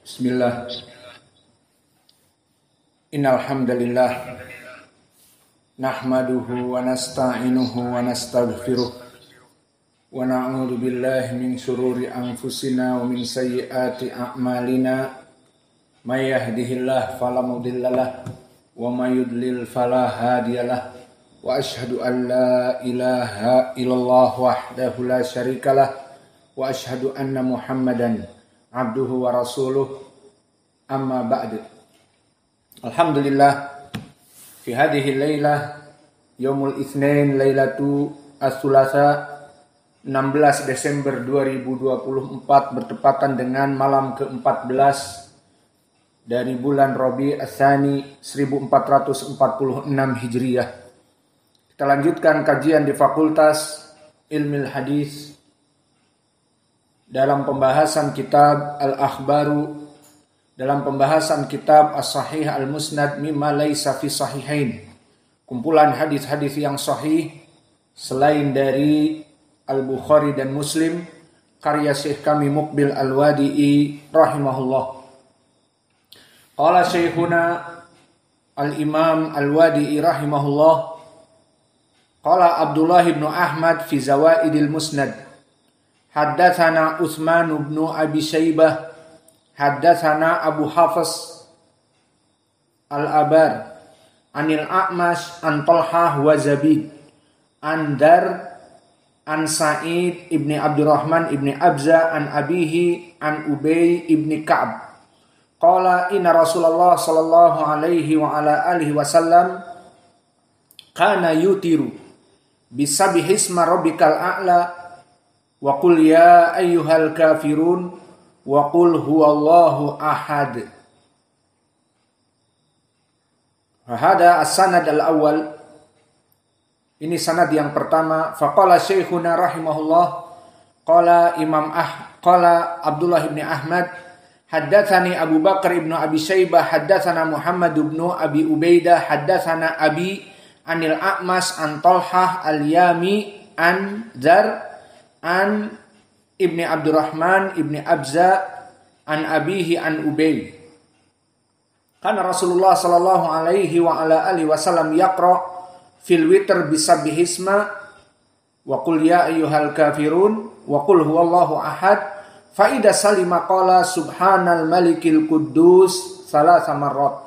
Bismillah. Innal hamdalillah nahmaduhu wa nasta'inuhu wa nastaghfiruh wa na'udzu billahi min shururi anfusina wa min sayyiati a'malina may yahdihillahu fala mudhillalah wa may yudlil fala hadiyalah wa asyhadu an la ilaha illallah wahdahu la syarikalah wa asyhadu anna Muhammadan abduhu wa rasuluh amma ba'du. Alhamdulillah fi hadhihi lailah yaumul itsnain lailatu as-sulasa 16 Desember 2024 bertepatan dengan malam ke-14 dari bulan Rabi' Ats-Tsani 1446 Hijriah. Kita lanjutkan kajian di Fakultas Ilmil Hadis dalam pembahasan kitab Al-Akhbaru, dalam pembahasan kitab As-Sahih Al-Musnad mimma laisa fi sahihain, kumpulan hadis-hadis yang sahih selain dari Al-Bukhari dan Muslim, karya Syekh kami Muqbil Al-Wadi'i rahimahullah. Qala Syekhuna Al-Imam Al-Wadi'i rahimahullah, qala Abdullah ibn Ahmad fi Zawaidil Musnad, haddatsana Utsman bin Abi Syaibah, haddatsana Abu Hafiz Al-Abar, anil A'mash an Talhah wa Zabid, an Dar an Sa'id ibni Abdurrahman ibni Abza an abihi an Ubay ibni Ka'ab. Qala inna Rasulullah sallallahu alaihi wa ala alihi wasallam kana yutiru bisabbihisma rabbikal a'la wa qul ya ayyuhal kafirun wa qul huwallahu ahad. Hada as-sanad al-awwal. Ini sanad yang pertama. Faqala syekhuna rahimahullah, qala qala Abdullah ibn Ahmad, haddatsani Abu Bakar ibn Abi Syaibah, haddatsana Muhammad ibn Abi Ubaidah, haddatsana Abi anil A'mas an Talhah al-Yami an Zar an ibni Abdurrahman ibni Abza an abihi an Ubay. Kana Rasulullah sallallahu alaihi wa ala alihi wasallam yaqra fil witr bisabbihisma wa qul ya ayyuhal kafirun wa qul huwallahu ahad, fa idza salima qala subhanal malikil quddus thalatha marrat.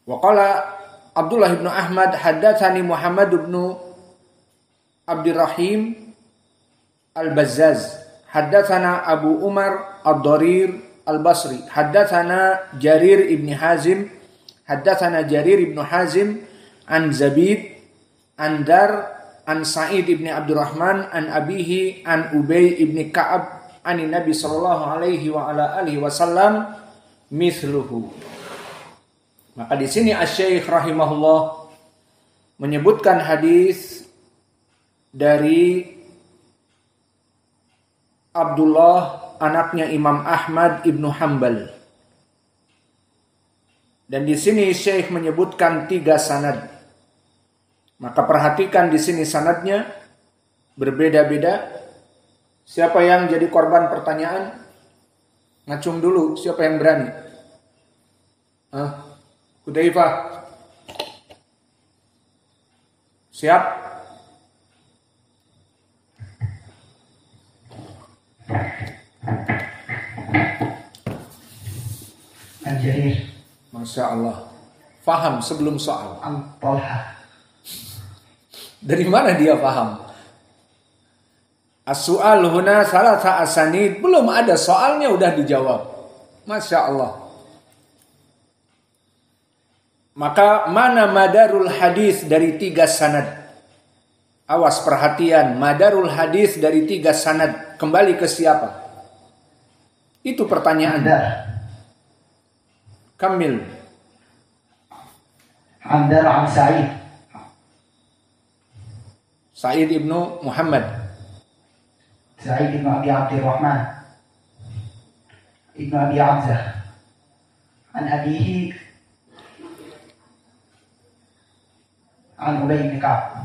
Wa qala Abdullah ibn Ahmad, haddatsani Muhammad ibn Abdurrahim Al-Bazzaz, haddatsana Abu Umar Ad-Darir Al-Basri, haddatsana Jarir ibn Hazim, haddatsana Jarir ibn Hazim an Zabid an Dar an Sa'id ibn Abdurrahman an abihi an Ubay ibn Ka'ab an Nabi sallallahu alaihi wa ala alihi wasallam mithluhu. Maka di sini Asy-Syaikh rahimahullah menyebutkan hadis dari Abdullah anaknya Imam Ahmad ibnu Hanbal. Dan di sini Syekh menyebutkan 3 sanad. Maka perhatikan di sini sanadnya berbeda-beda. Siapa yang jadi korban pertanyaan? Ngacung dulu, siapa yang berani? Hudzaifah. Siap? Jarir. Masya Allah. Faham sebelum soal. Talhah. Dari mana dia faham? As-su'al huna salatha asanid. Belum ada soalnya udah dijawab. Masya Allah. Maka mana madarul hadis dari 3 sanad? Awas perhatian. Madarul hadis dari 3 sanad. Kembali ke siapa? Itu pertanyaan. Kamil. Andar an Sa'id. Sa'id ibnu Muhammad. Sa'id ibnu Abi Abdurrahman ibnu Abi Abza an abihi an Ubay bin Ka'ab.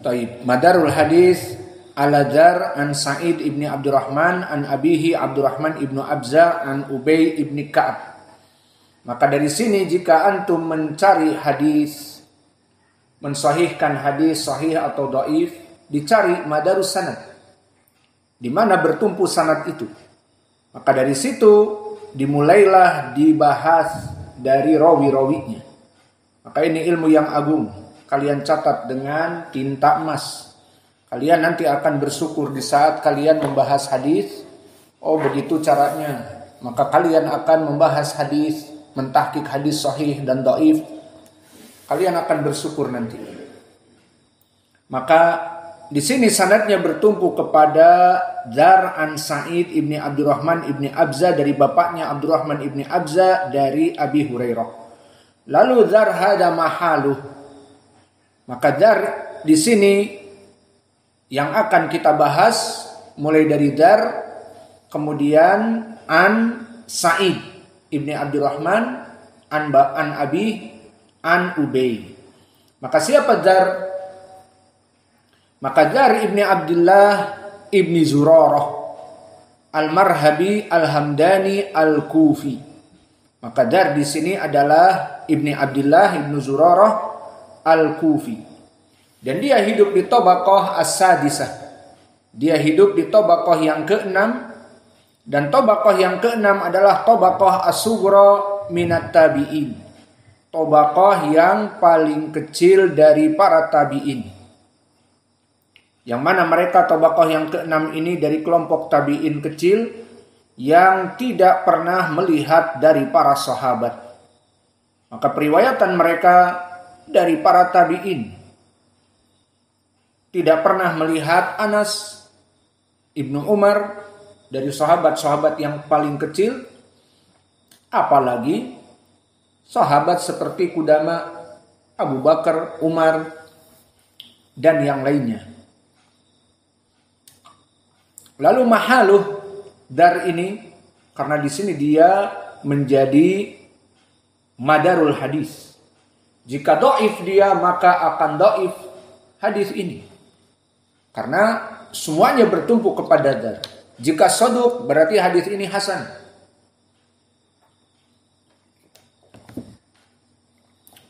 Taib. Madarul hadis Al-Dzar an Sa'id ibni Abdurrahman an abihi Abdurrahman ibnu Abza an Ubay ibni Ka'ab. Maka dari sini jika antum mencari hadis, mensahihkan hadis sahih atau dhaif, dicari madarus sanad, di mana bertumpu sanad itu. Maka dari situ dimulailah dibahas dari rawi-rawinya. Maka ini ilmu yang agung. Kalian catat dengan tinta emas. Kalian nanti akan bersyukur di saat kalian membahas hadis. Oh begitu caranya. Maka kalian akan membahas hadis, mentahqiq hadis sahih dan dhaif. Kalian akan bersyukur nanti. Maka di sini sanadnya bertumpu kepada Dzar an Sa'id ibni Abdurrahman ibni Abza dari bapaknya Abdurrahman ibni Abza dari Abi Hurairah. Lalu Dzar hada mahaluh. Maka Dzar di sini yang akan kita bahas mulai dari Dzar, kemudian an Sa'id ibni Abdurrahman, an Abi, an Ubay. Maka siapa Dzar? Maka Dzar ibni Abdullah ibni Zurarah al-Marhabi al-Hamdani al-Kufi. Maka Dzar di sini adalah ibni Abdullah ibni Zurarah al-Kufi. Dan dia hidup di Tabaqah as-Sadisah. Dia hidup di Tabaqah yang ke-6. Dan Tabaqah yang ke-6 adalah Tabaqah as-Sughra minat tabi'in. Tabaqah yang paling kecil dari para tabi'in. Yang mana mereka Tabaqah yang ke-6 ini dari kelompok tabi'in kecil yang tidak pernah melihat dari para sahabat. Maka periwayatan mereka dari para tabi'in. Tidak pernah melihat Anas Ibnu Umar dari sahabat-sahabat yang paling kecil. Apalagi sahabat seperti Qudama, Abu Bakar, Umar, dan yang lainnya. Lalu mahaluh Dzar ini, karena di sini dia menjadi madarul hadis. Jika dhaif dia, maka akan dhaif hadis ini. Karena semuanya bertumpu kepada Dzar. Jika saduq berarti hadis ini hasan.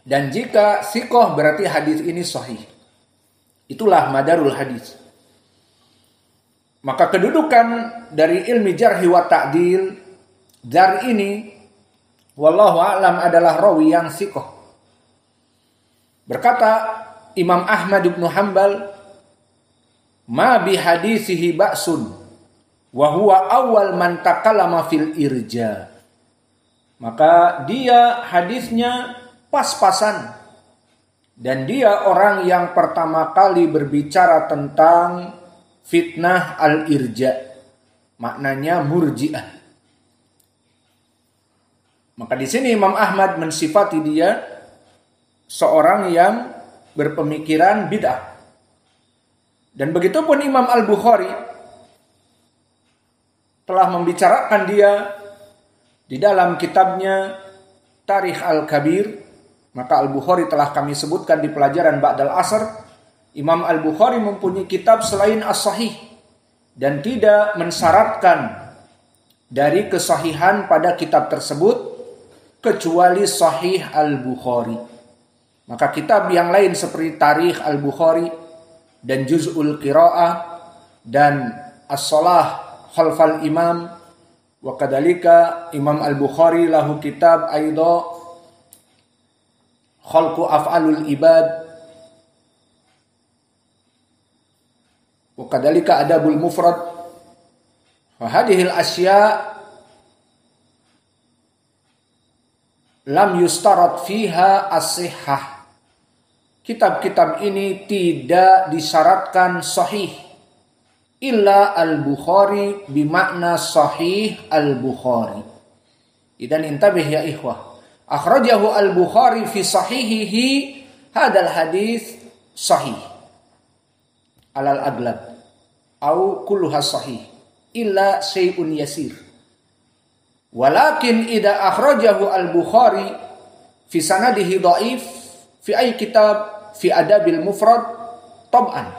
Dan jika siqah berarti hadis ini sahih. Itulah madarul hadis. Maka kedudukan dari ilmi jarhi wa ta'dil Dzar ini wallahu a'lam adalah rawi yang siqah. Berkata Imam Ahmad bin Hanbal, ma bi hadisihi ba'sun wa huwa awal man takallama fil irja. Maka dia hadisnya pas-pasan dan dia orang yang pertama kali berbicara tentang fitnah al-irja, maknanya murji'ah. Maka di sini Imam Ahmad mensifati dia seorang yang berpemikiran bid'ah. Dan begitupun Imam Al-Bukhari telah membicarakan dia di dalam kitabnya Tarikh Al-Kabir. Maka Al-Bukhari telah kami sebutkan di pelajaran Ba'dal Asr. Imam Al-Bukhari mempunyai kitab selain As-Sahih dan tidak mensyaratkan dari kesahihan pada kitab tersebut kecuali Sahih Al-Bukhari. Maka kitab yang lain seperti Tarikh Al-Bukhari dan Juz'ul Qira'ah dan As-Salah Khalfal Imam, wa kadalika Imam Al-Bukhari lahu kitab aidha Khalqu Af'alul Ibad, wa kadalika Adabul Mufrad. Wa hadhil asya' lam yustarat fiha as-sihhah. Kitab-kitab ini tidak disyaratkan sahih. Illa al-Bukhari bimakna sahih al-Bukhari. Idan intabih ya ikhwah. Akhrajahu al-Bukhari fi sahihihi hadal hadis sahih. Alal aglab. Au kulluha sahih. Illa syai'un yasir. Walakin idza akhrajahu al-Bukhari fi sanadihi dhaif fi ay kitab fi adabil mufrad tab'an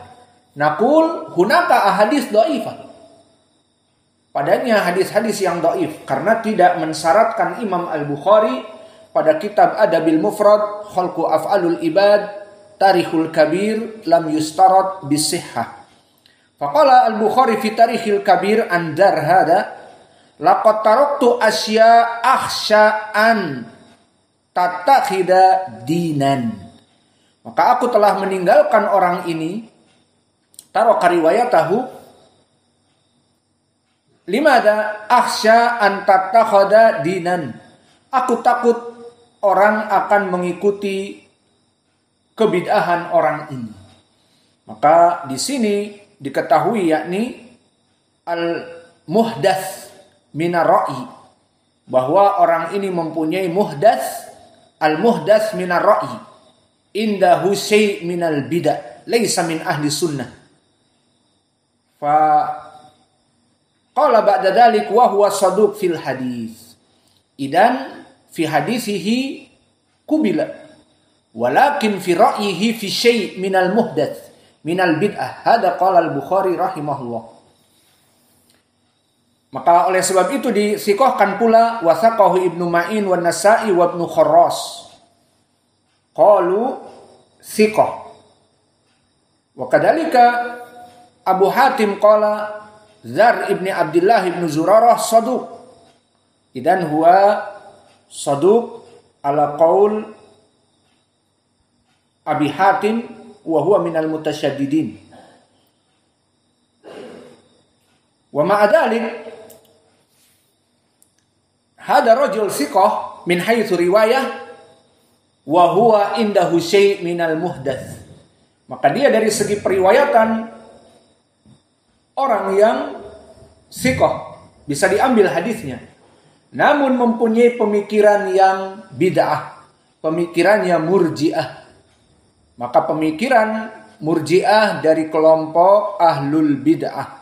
Naqul hunaka ahadits dhaifah. Padanya hadis-hadis yang dhaif karena tidak mensyaratkan Imam Al-Bukhari pada kitab Adabil Mufrad, Khalqu Af'alul Ibad, Tarikhul Kabir lam yustarat bisihhah. Faqala Al-Bukhari fi Tarikhil Kabir an Darhada, laqad taraktu asya akhsha an tatakhida dinan. Maka aku telah meninggalkan orang ini, taraka riwayatahu, limada akhsha an tatakhada dinan. Aku takut orang akan mengikuti kebid'ahan orang ini. Maka di sini diketahui yakni al-muhdats minar ra'i, bahwa orang ini mempunyai muhdats, al-muhdats minar ra'i, indahu syai' minal bid'ah, laisa min ahli sunnah. Fa qala ba'da dzalik wa huwa saduq fil hadis. Idan fi hadisihi kubila, walakin fi ra'yihi fi syai' minal muhdats minal bid'ah. Hada qala Al-Bukhari rahimahullah. Maka oleh sebab itu disikohkan pula wasaqahu Ibnu Ma'in wa Nasa'i wa Ibnu Kharras. Qalu thiqah. Wa kadzalika Abu Hatim qala Zar ibni Abdullah ibn Zurarah saduq. Idan huwa saduq ala qaul Abi Hatim wa huwa minal mutasyaddidin. Wa ma'a dzalik hada rajul thiqah min haitsu riwayah wa huwa indahu syai' minal muhdats. Maka dia dari segi periwayatan orang yang thiqah, bisa diambil hadisnya, namun mempunyai pemikiran yang bid'ah, pemikirannya murji'ah. Maka pemikiran murji'ah dari kelompok ahlul bid'ah.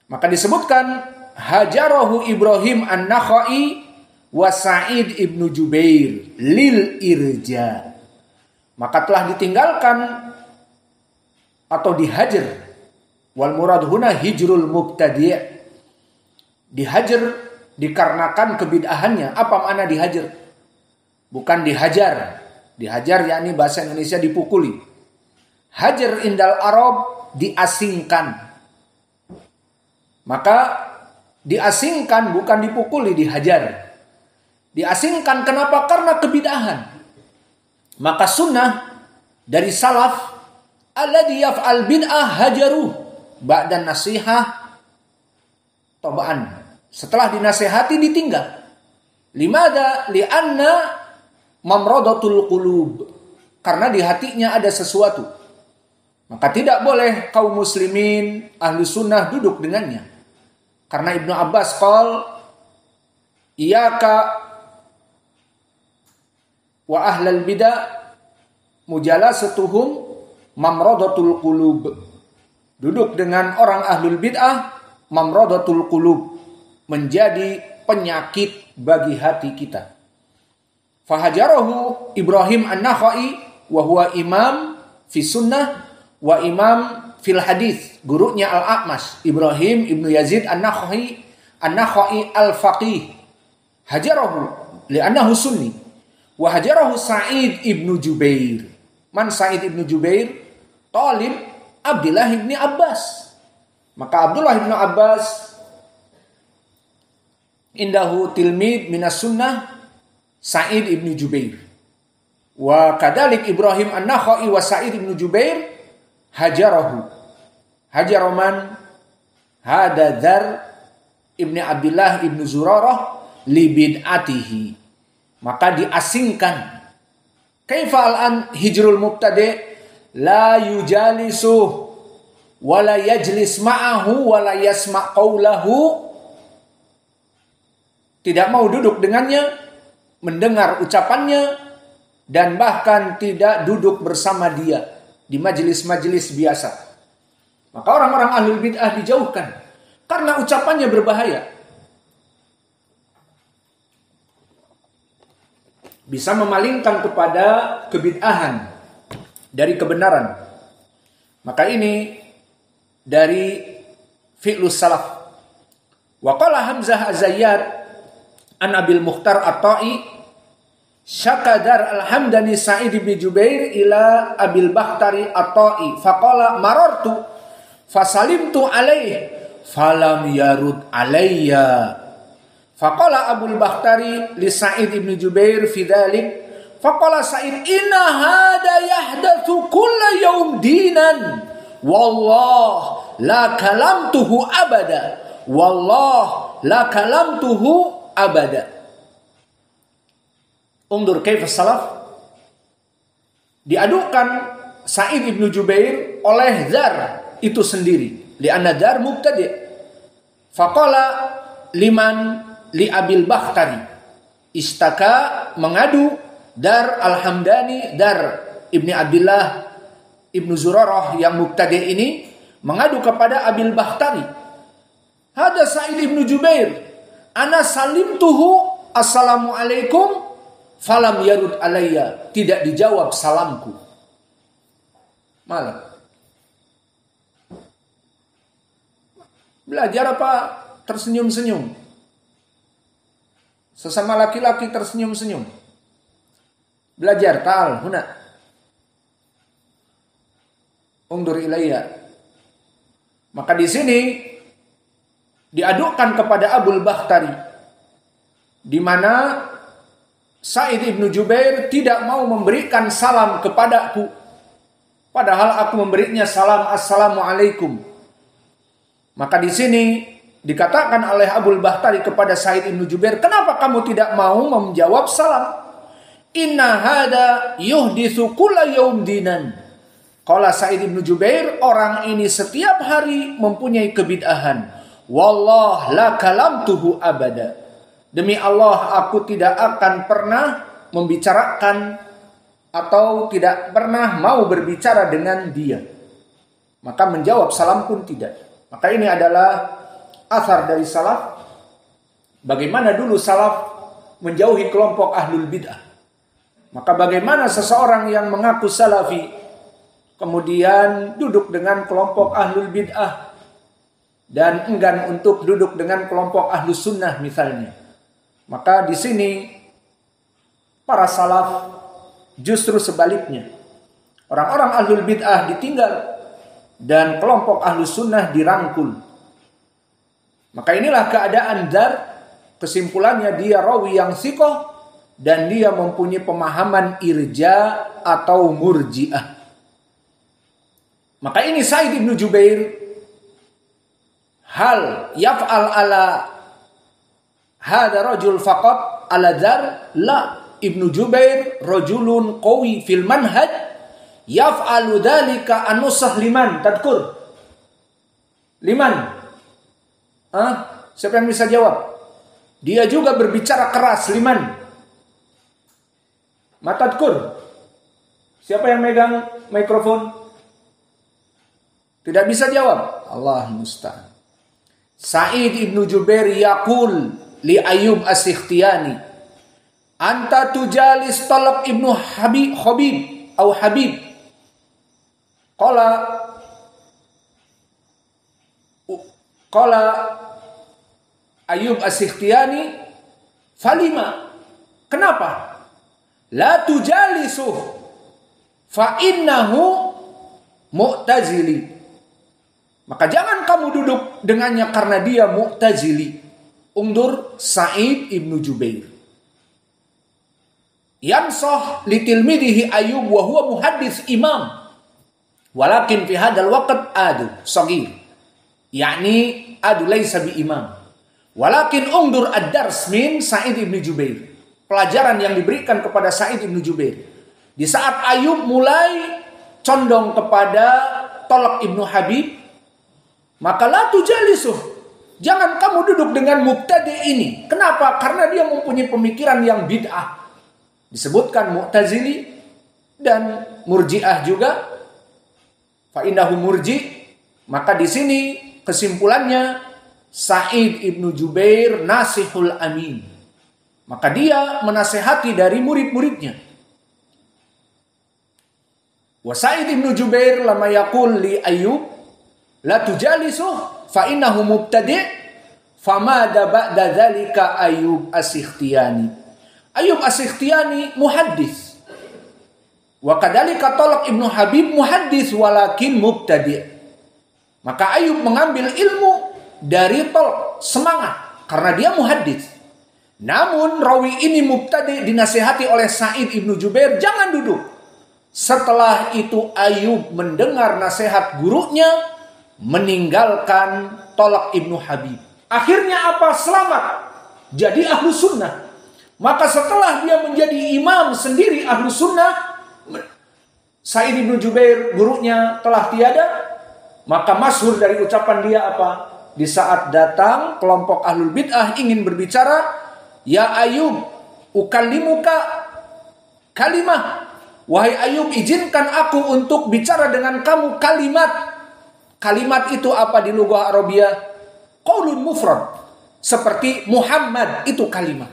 Maka disebutkan hajarahu Ibrahim an-Nakhai wa Sa'id ibnu Jubair lil irja. Maka telah ditinggalkan atau dihajar. Wal murad huna hijrul mubtadi'. Dihajar dikarenakan kebid'ahannya. Apa makna dihajar? Bukan dihajar. Dihajar yakni bahasa Indonesia dipukuli. Hajar indal Arab diasingkan. Maka diasingkan bukan dipukuli, dihajar. Diasingkan kenapa? Karena kebid'ahan. Maka sunnah dari salaf alladzi yaf'al bid'ah hajaruh ba'da nasihah tabaan. Setelah dinasihati ditinggal. Limada li'anna mamradatul qulub. Karena di hatinya ada sesuatu. Maka tidak boleh kaum muslimin ahli sunnah duduk dengannya. Karena Ibnu Abbas qol iyyaka wa ahlal bid'ah mujalasatuhum mamradatul qulub. Duduk dengan orang ahlul bid'ah mamradatul qulub, menjadi penyakit bagi hati kita. Fahajarahu Ibrahim an-Nakhai wa huwa imam fi sunnah wa imam fil hadis. Gurunya Al-A'mash Ibrahim ibnu Yazid an-Nakhai al-faqih. Hajarahu li'annahu sunni. Wa hajarahu Sa'id ibnu Jubair. Man Sa'id ibnu Jubair? Talib Abdullah ibni Abbas. Maka Abdullah ibnu Abbas indahu tilmid minas sunnah Sa'id ibnu Jubair. Wa kadalik Ibrahim an-Nakhai wa Sa'id ibnu Jubair hajarahu. Hajaraman hada Dzar ibni Abdullah ibnu Zurarah li bid'atihi. Maka diasingkan. Kaifa al-an hijrul mubtadi' la yujalisuh wa la yajlis ma'ahu wa la yasma' qawlahu. Tidak mau duduk dengannya, mendengar ucapannya, dan bahkan tidak duduk bersama dia di majelis-majelis biasa. Maka orang-orang ahlul bid'ah dijauhkan karena ucapannya berbahaya. Bisa memalingkan kepada kebid'ahan dari kebenaran. Maka ini dari fi'lus salaf. Wa qala Hamzah Az-Zayyad an Abil Mukhtar At-Ta'i syakadar Al-Hamdani Sa'id bin Jubair ila Abil Bakhtari At-Ta'i faqala marartu fasalimtu alaih falam yarud alayya. Faqala Abul Bakhtari li Sa'id ibn Jubair fi dzalik faqala Sa'id inna hada yahdatsu kulla yaum dinan wallah la kalamtuhu abada wallah la kalamtuhu abada. Undur kaifa salaf, diadukan Sa'id ibn Jubair oleh Dzar itu sendiri, li'anna Dzar mubtadi'. Faqala liman li Abil Bakhtari, istaka mengadu Dar Al-Hamdani, Dar Ibni Abdullah Ibnu Zurarah yang mubtadi' ini mengadu kepada Abil Bakhtari. Hada Sa'id ibnu Jubair, ana salimtuhu assalamu alaikum falam yarud alayya, tidak dijawab salamku. Malah belajar apa? Tersenyum-senyum. Sesama laki-laki tersenyum-senyum. Belajar ta'al huna. Undur ilayya. Maka di sini diadukan kepada Abul Bakhtari, di mana Sa'id ibnu Jubair tidak mau memberikan salam kepadaku, padahal aku memberinya salam assalamualaikum. Maka di sini dikatakan oleh Abul Bakhtari kepada Sa'id ibnu Jubair, kenapa kamu tidak mau menjawab salam? Inna hada yuhditsu kulla yaum dinan. Qala Sa'id ibnu Jubair, orang ini setiap hari mempunyai kebid'ahan. Wallah la kalamtuhu abada. Demi Allah, aku tidak akan pernah membicarakan atau tidak pernah mau berbicara dengan dia. Maka menjawab salam pun tidak. Maka ini adalah asar dari salaf, bagaimana dulu salaf menjauhi kelompok ahlul bid'ah. Maka bagaimana seseorang yang mengaku salafi kemudian duduk dengan kelompok ahlul bid'ah dan enggan untuk duduk dengan kelompok ahlus sunnah misalnya. Maka di sini para salaf justru sebaliknya. Orang-orang ahlul bid'ah ditinggal dan kelompok ahlus sunnah dirangkul. Maka inilah keadaan Dzar. Kesimpulannya dia rawi yang thiqah dan dia mempunyai pemahaman irja atau murji'ah. Maka ini Sa'id ibnu Jubair, hal yaf'al ala hada rajul faqat ala Dzar? La, Ibnu Jubair rajulun qawi fil manhaj yaf'alu dzalika anusah liman tadkur. Liman? Siapa yang bisa jawab? Dia juga berbicara keras, liman. Matadkur. Siapa yang megang mikrofon? Tidak bisa jawab. Allah musta'an. Sa'id ibnu Jubair yaqul li Ayyub As-Sikhtiyani, anta tujalis Talq ibnu Habib atau Habib. Qala Ayyub As-Sikhtiyani, falima? Kenapa? La tujalisuh fa innahu mu'tazili. Maka jangan kamu duduk dengannya karena dia mu'tazili. Undur Sa'id ibnu Jubair. Yansah li tilmidihi Ayyub wa huwa muhaddits imam. Walakin fi hadzal waqt adu saghir. Yani adu laisa bi imam. Walakin undur ad-dars min Sa'id ibnu Jubair. Pelajaran yang diberikan kepada Sa'id ibnu Jubair. Di saat Ayyub mulai condong kepada Talq ibnu Habib, maka la tujalisuh. Jangan kamu duduk dengan mubtadi ini. Kenapa? Karena dia mempunyai pemikiran yang bid'ah. Disebutkan Mu'tazili dan Murji'ah juga. Fa innahu murji'. Maka di sini kesimpulannya Sa'id ibnu Jubair nasihul amin. Maka dia menasehati dari murid-muridnya. Wa Sa'id ibn Jubair lama yaqul li Ayyub la tujalisuh fa innahu mubtadi' famada ba'da dzalika Ayyub As-Sikhtiyani. Ayyub As-Sikhtiyani muhaddis. Wa kadzalika Talq ibn Habib muhaddis walakin mubtadi'. Maka Ayyub mengambil ilmu dari Talq, semangat karena dia muhaddis. Namun rawi ini mubtadi' dinasihati oleh Sa'id ibn Jubair, jangan duduk. Setelah itu Ayyub mendengar nasihat gurunya, meninggalkan Talq ibnu Habib. Akhirnya apa? Selamat. Jadi ahlu sunnah. Maka setelah dia menjadi imam sendiri ahlu sunnah, Sa'id ibnu Jubair gurunya telah tiada. Maka masyhur dari ucapan dia apa? Di saat datang kelompok ahlul bid'ah ingin berbicara, ya Ayyub, ukallimuka kalimah. Wahai Ayyub, izinkan aku untuk bicara dengan kamu kalimat. Kalimat itu apa di lughah Arabiyah? Qaulun mufrad. Seperti Muhammad itu kalimat.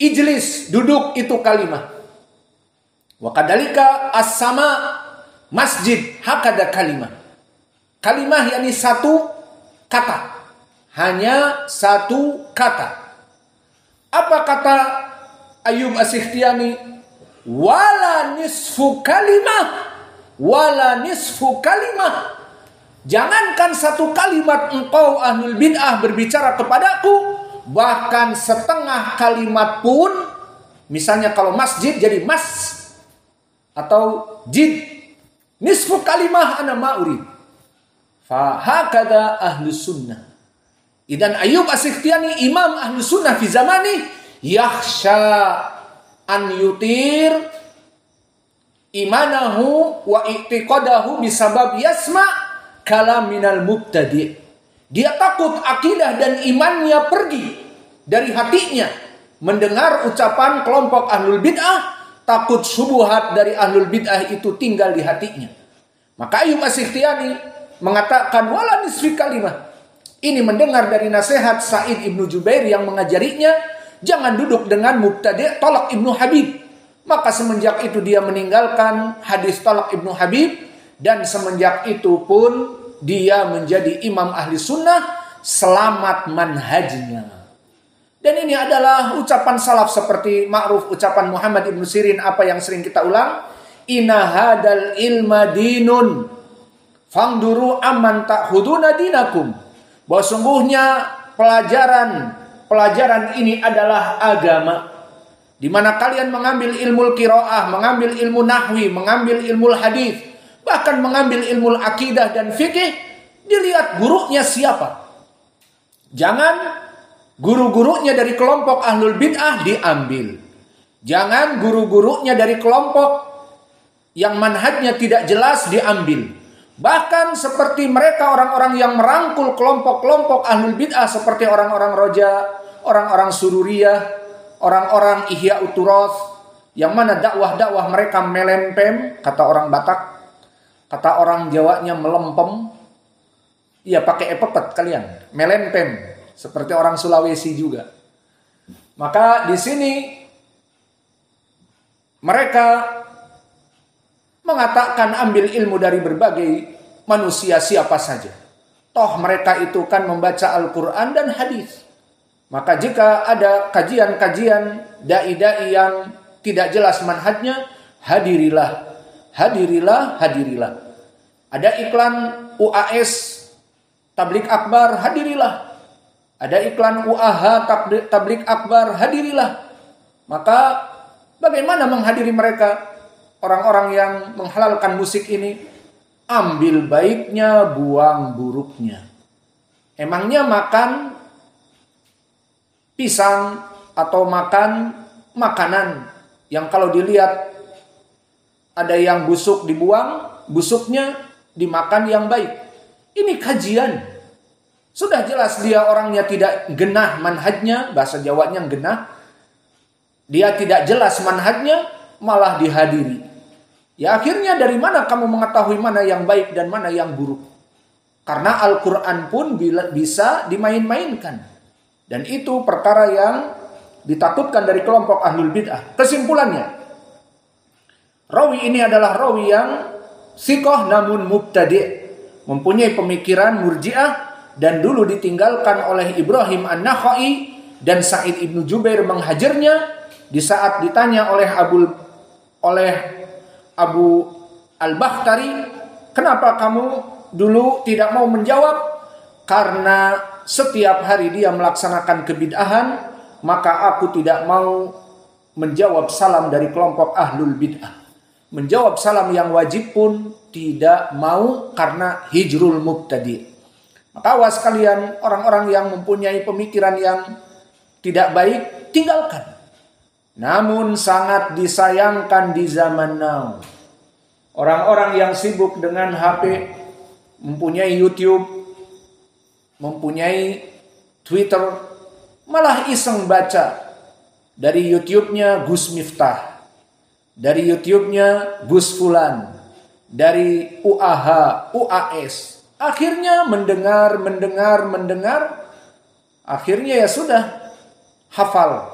Ijlis, duduk itu kalimat. Wa kadzalika as-sama, masjid, hakada kalimat. Kalimah yakni satu kata. Hanya satu kata. Apa kata Ayyub As-Sikhtiyani? Wala nisfu kalimah. Wala nisfu kalimah. Jangankan satu kalimat engkau ahlul bid'ah berbicara kepadaku, bahkan setengah kalimat pun, misalnya kalau masjid jadi mas atau jid, nisfu kalimah ana ma'urid. Fahakada ahlus sunnah. Idan Ayyub As-Sikhtiyani imam ahlus sunnah fi zamani yakhsha an yutir imanahu wa i'tiqadahu bisabab yasma kalam minal mubtadi'. Dia takut akidah dan imannya pergi dari hatinya mendengar ucapan kelompok ahlul bid'ah, takut syubhat dari ahlul bid'ah itu tinggal di hatinya. Maka Ayyub As-Sikhtiyani mengatakan wala nisfi kalimah. Ini mendengar dari nasihat Sa'id ibnu Jubair yang mengajarinya, jangan duduk dengan mubtadi' Talq ibnu Habib. Maka semenjak itu dia meninggalkan hadis Talq ibnu Habib, dan semenjak itu pun dia menjadi imam ahli sunnah, selamat manhajnya. Dan ini adalah ucapan salaf seperti ma'ruf ucapan Muhammad ibn Sirin, apa yang sering kita ulang, inna hadal ilma dinun fangduru amman ta'khuduna dinakum. Bahwa sungguhnya pelajaran ini adalah agama, di mana kalian mengambil ilmu qiraah, mengambil ilmu nahwi, mengambil ilmu hadis, bahkan mengambil ilmu akidah dan fikih. Dilihat gurunya siapa. Jangan guru-gurunya dari kelompok ahlul bid'ah diambil. Jangan guru-gurunya dari kelompok yang manhajnya tidak jelas diambil. Bahkan seperti mereka orang-orang yang merangkul kelompok-kelompok ahlul bid'ah seperti orang-orang Roja, orang-orang Sururiyah, orang-orang Ihya Uturoth, yang mana dakwah-dakwah mereka melempem, kata orang Batak, kata orang Jawanya melempem. Iya, pakai epepet kalian, melempem, seperti orang Sulawesi juga. Maka di sini mereka mengatakan ambil ilmu dari berbagai manusia siapa saja. Toh mereka itu kan membaca Al-Quran dan hadis. Maka jika ada kajian-kajian dai-dai yang tidak jelas manhajnya, hadirilah. Ada iklan UAS Tablik Akbar, hadirilah. Ada iklan UAH Tablik Akbar, hadirilah. Maka bagaimana menghadiri mereka? Orang-orang yang menghalalkan musik ini, ambil baiknya, buang buruknya. Emangnya makan pisang atau makan makanan yang kalau dilihat ada yang busuk dibuang, busuknya dimakan yang baik. Ini kajian. Sudah jelas dia orangnya tidak genah manhajnya, bahasa Jawanya genah. Dia tidak jelas manhajnya, malah dihadiri. Ya akhirnya dari mana kamu mengetahui mana yang baik dan mana yang buruk? Karena Al-Quran pun bisa dimain-mainkan. Dan itu perkara yang ditakutkan dari kelompok ahlul bid'ah. Kesimpulannya, Rawi ini adalah rawi yang thiqah namun mubtadi', mempunyai pemikiran Murji'ah dan dulu ditinggalkan oleh Ibrahim An-Nakhai, dan Sa'id ibnu Jubair menghajarnya di saat ditanya oleh Abu Al-Bakhtari, kenapa kamu dulu tidak mau menjawab? Karena setiap hari dia melaksanakan kebid'ahan, maka aku tidak mau menjawab salam dari kelompok ahlul bid'ah. Menjawab salam yang wajib pun tidak mau karena hijrul mubtadi'. Maka awas kalian, orang-orang yang mempunyai pemikiran yang tidak baik, tinggalkan. Namun sangat disayangkan di zaman now, orang-orang yang sibuk dengan HP, mempunyai YouTube, mempunyai Twitter, malah iseng baca dari YouTube-nya Gus Miftah, dari YouTube-nya Gus Fulan, dari UAH, UAS. Akhirnya mendengar, akhirnya ya sudah hafal.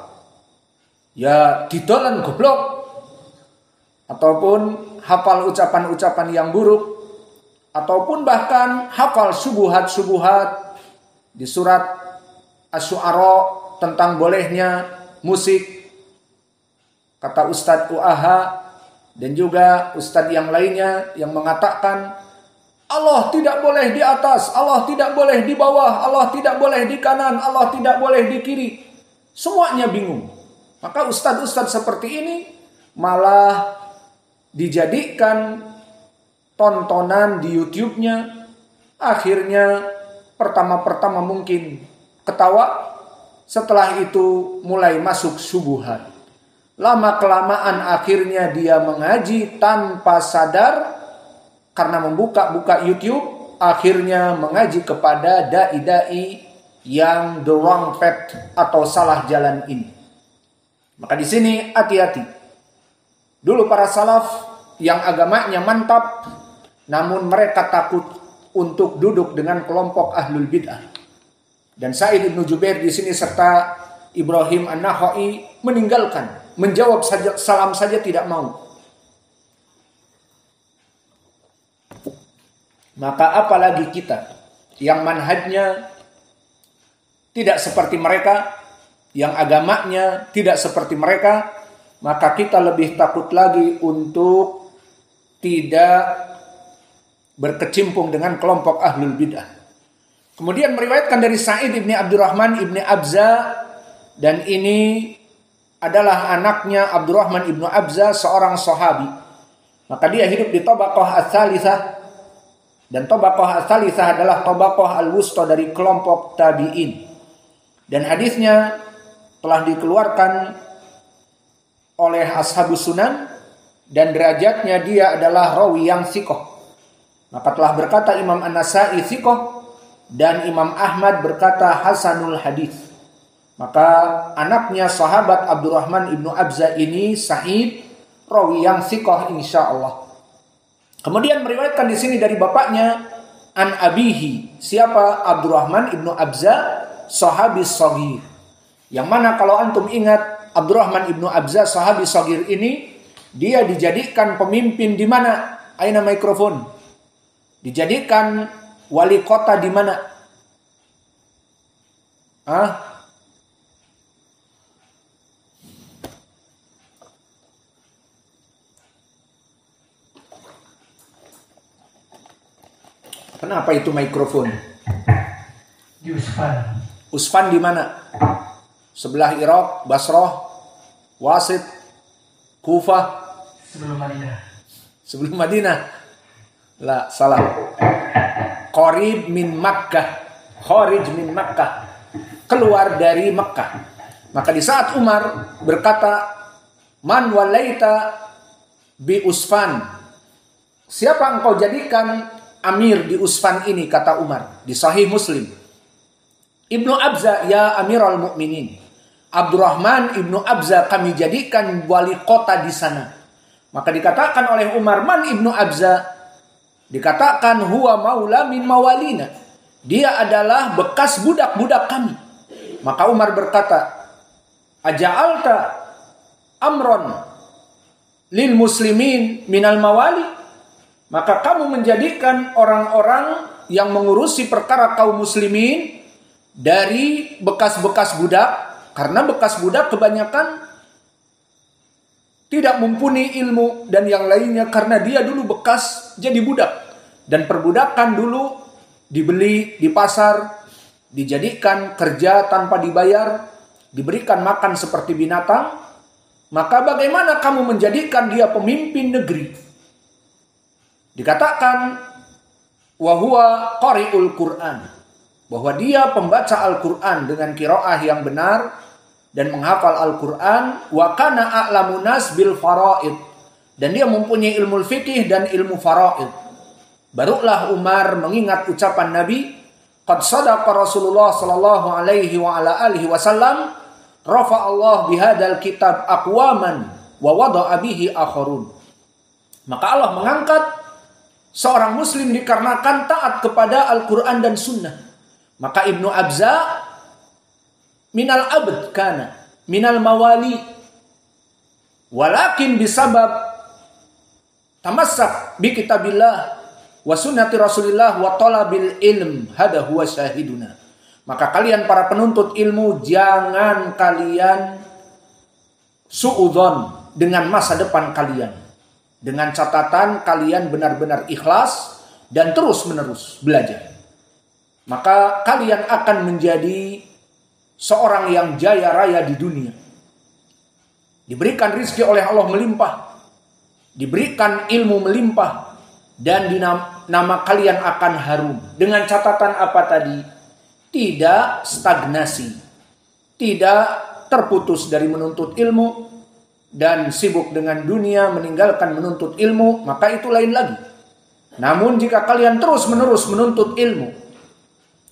Ya didolan goblok, ataupun hafal ucapan-ucapan yang buruk, ataupun bahkan hafal subuhat-subuhat di surat Asy-Syu'ara tentang bolehnya musik. Kata Ustadz UAH dan juga Ustadz yang lainnya yang mengatakan Allah tidak boleh di atas, Allah tidak boleh di bawah, Allah tidak boleh di kanan, Allah tidak boleh di kiri. Semuanya bingung. Maka ustadz-ustadz seperti ini malah dijadikan tontonan di YouTube-nya. Akhirnya pertama-pertama mungkin ketawa, setelah itu mulai masuk subuhat. Lama-kelamaan akhirnya dia mengaji tanpa sadar, karena membuka-buka YouTube, akhirnya mengaji kepada dai-dai yang the wrong path atau salah jalan ini. Maka di sini hati-hati. Dulu para salaf yang agamanya mantap, namun mereka takut untuk duduk dengan kelompok ahlul bid'ah. Dan Sa'id ibnu Jubair di sini serta Ibrahim An-Nakhai meninggalkan, menjawab saja, salam saja tidak mau. Maka apalagi kita yang manhajnya tidak seperti mereka, yang agamanya tidak seperti mereka, maka kita lebih takut lagi untuk tidak berkecimpung dengan kelompok ahlul bid'ah. Kemudian meriwayatkan dari Sa'id ibni Abdurrahman ibni Abza, dan ini adalah anaknya Abdurrahman ibnu Abza, seorang sahabi. Maka dia hidup di Tabaqah Ats-Tsalitsah, dan Tabaqah Ats-Tsalitsah adalah Tabaqah Al-Wusta dari kelompok tabi'in. Dan hadisnya telah dikeluarkan oleh Ashabus Sunan, dan derajatnya dia adalah rawi yang thiqah. Maka telah berkata Imam An-Nasa'i thiqah, dan Imam Ahmad berkata hasanul hadis. Maka anaknya sahabat Abdurrahman ibnu Abza ini Sa'id, rawi yang thiqah insyaallah. Kemudian meriwayatkan di sini dari bapaknya an abihi. Siapa? Abdurrahman ibnu Abza, sahabi shaghir. Yang mana kalau antum ingat, Abdurrahman ibnu Abza sahabi shaghir ini, dia dijadikan pemimpin di mana? Aina mikrofon. Dijadikan wali kota di mana? Kenapa itu mikrofon? Di Usfan. Usfan di mana? Sebelah Irak, Basrah, Wasit, Kufah. Sebelum Madinah. Sebelum Madinah. Lah, salah. Qarib min Makkah. Kharij min Makkah. Keluar dari Makkah. Maka di saat Umar berkata, Man walaita bi Usfan. Siapa engkau jadikan amir di Usfan ini, kata Umar. Di Sahih Muslim. Ibnu Abza, ya Amirul Mukminin. Abdurrahman ibnu Abza kami jadikan wali kota di sana. Maka dikatakan oleh Umar, Man ibnu Abza? Dikatakan huwa maula min mawalina. Dia adalah bekas budak-budak kami. Maka Umar berkata, Aja'alta amron lil muslimin minal mawali, maka kamu menjadikan orang-orang yang mengurusi perkara kaum muslimin dari bekas-bekas budak, karena bekas budak kebanyakan tidak mumpuni ilmu dan yang lainnya karena dia dulu bekas jadi budak. Dan perbudakan dulu dibeli di pasar, dijadikan kerja tanpa dibayar, diberikan makan seperti binatang. Maka bagaimana kamu menjadikan dia pemimpin negeri? Dikatakan wa huwa qari'ul Qur'an, bahwa dia pembaca Al-Qur'an dengan qiraah yang benar dan menghafal Al-Qur'an, wa kana a'lamun nas bil faraid, dan dia mempunyai ilmu fikih dan ilmu faraid. Barulah Umar mengingat ucapan Nabi, qad sadaqa Rasulullah sallallahu alaihi wa ala alihi wasallam, rafa Allah bihadzal kitab aqwaman wa wada'a bihi akharun. Maka Allah mengangkat seorang muslim dikarenakan taat kepada Al-Qur'an dan sunnah. Maka Ibnu Abza minal abd kana minal mawali, walakin bisabab tamassak bi kitabillah wa sunnati Rasulillah wa talabil ilm hada huwa syahiduna. Maka kalian para penuntut ilmu, jangan kalian suudzon dengan masa depan kalian, dengan catatan kalian benar-benar ikhlas dan terus-menerus belajar. Maka kalian akan menjadi seorang yang jaya raya di dunia. Diberikan rizki oleh Allah melimpah, diberikan ilmu melimpah, dan nama kalian akan harum. Dengan catatan apa tadi? Tidak stagnasi, tidak terputus dari menuntut ilmu dan sibuk dengan dunia meninggalkan menuntut ilmu, maka itu lain lagi. Namun jika kalian terus-menerus menuntut ilmu,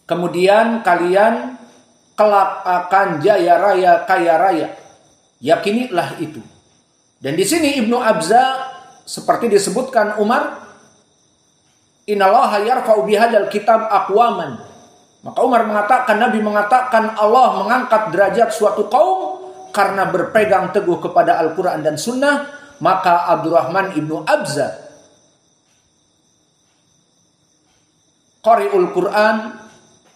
kemudian kalian kelak akan jaya raya, kaya raya, yakinilah itu. Dan di sini Ibnu Abza seperti disebutkan Umar, innallaha yarfa'u bihadzal kitab aqwaman. Maka Umar mengatakan, Nabi mengatakan Allah mengangkat derajat suatu kaum karena berpegang teguh kepada Al-Quran dan Sunnah. Maka Abdurrahman Ibnu Abza, qari'ul Quran,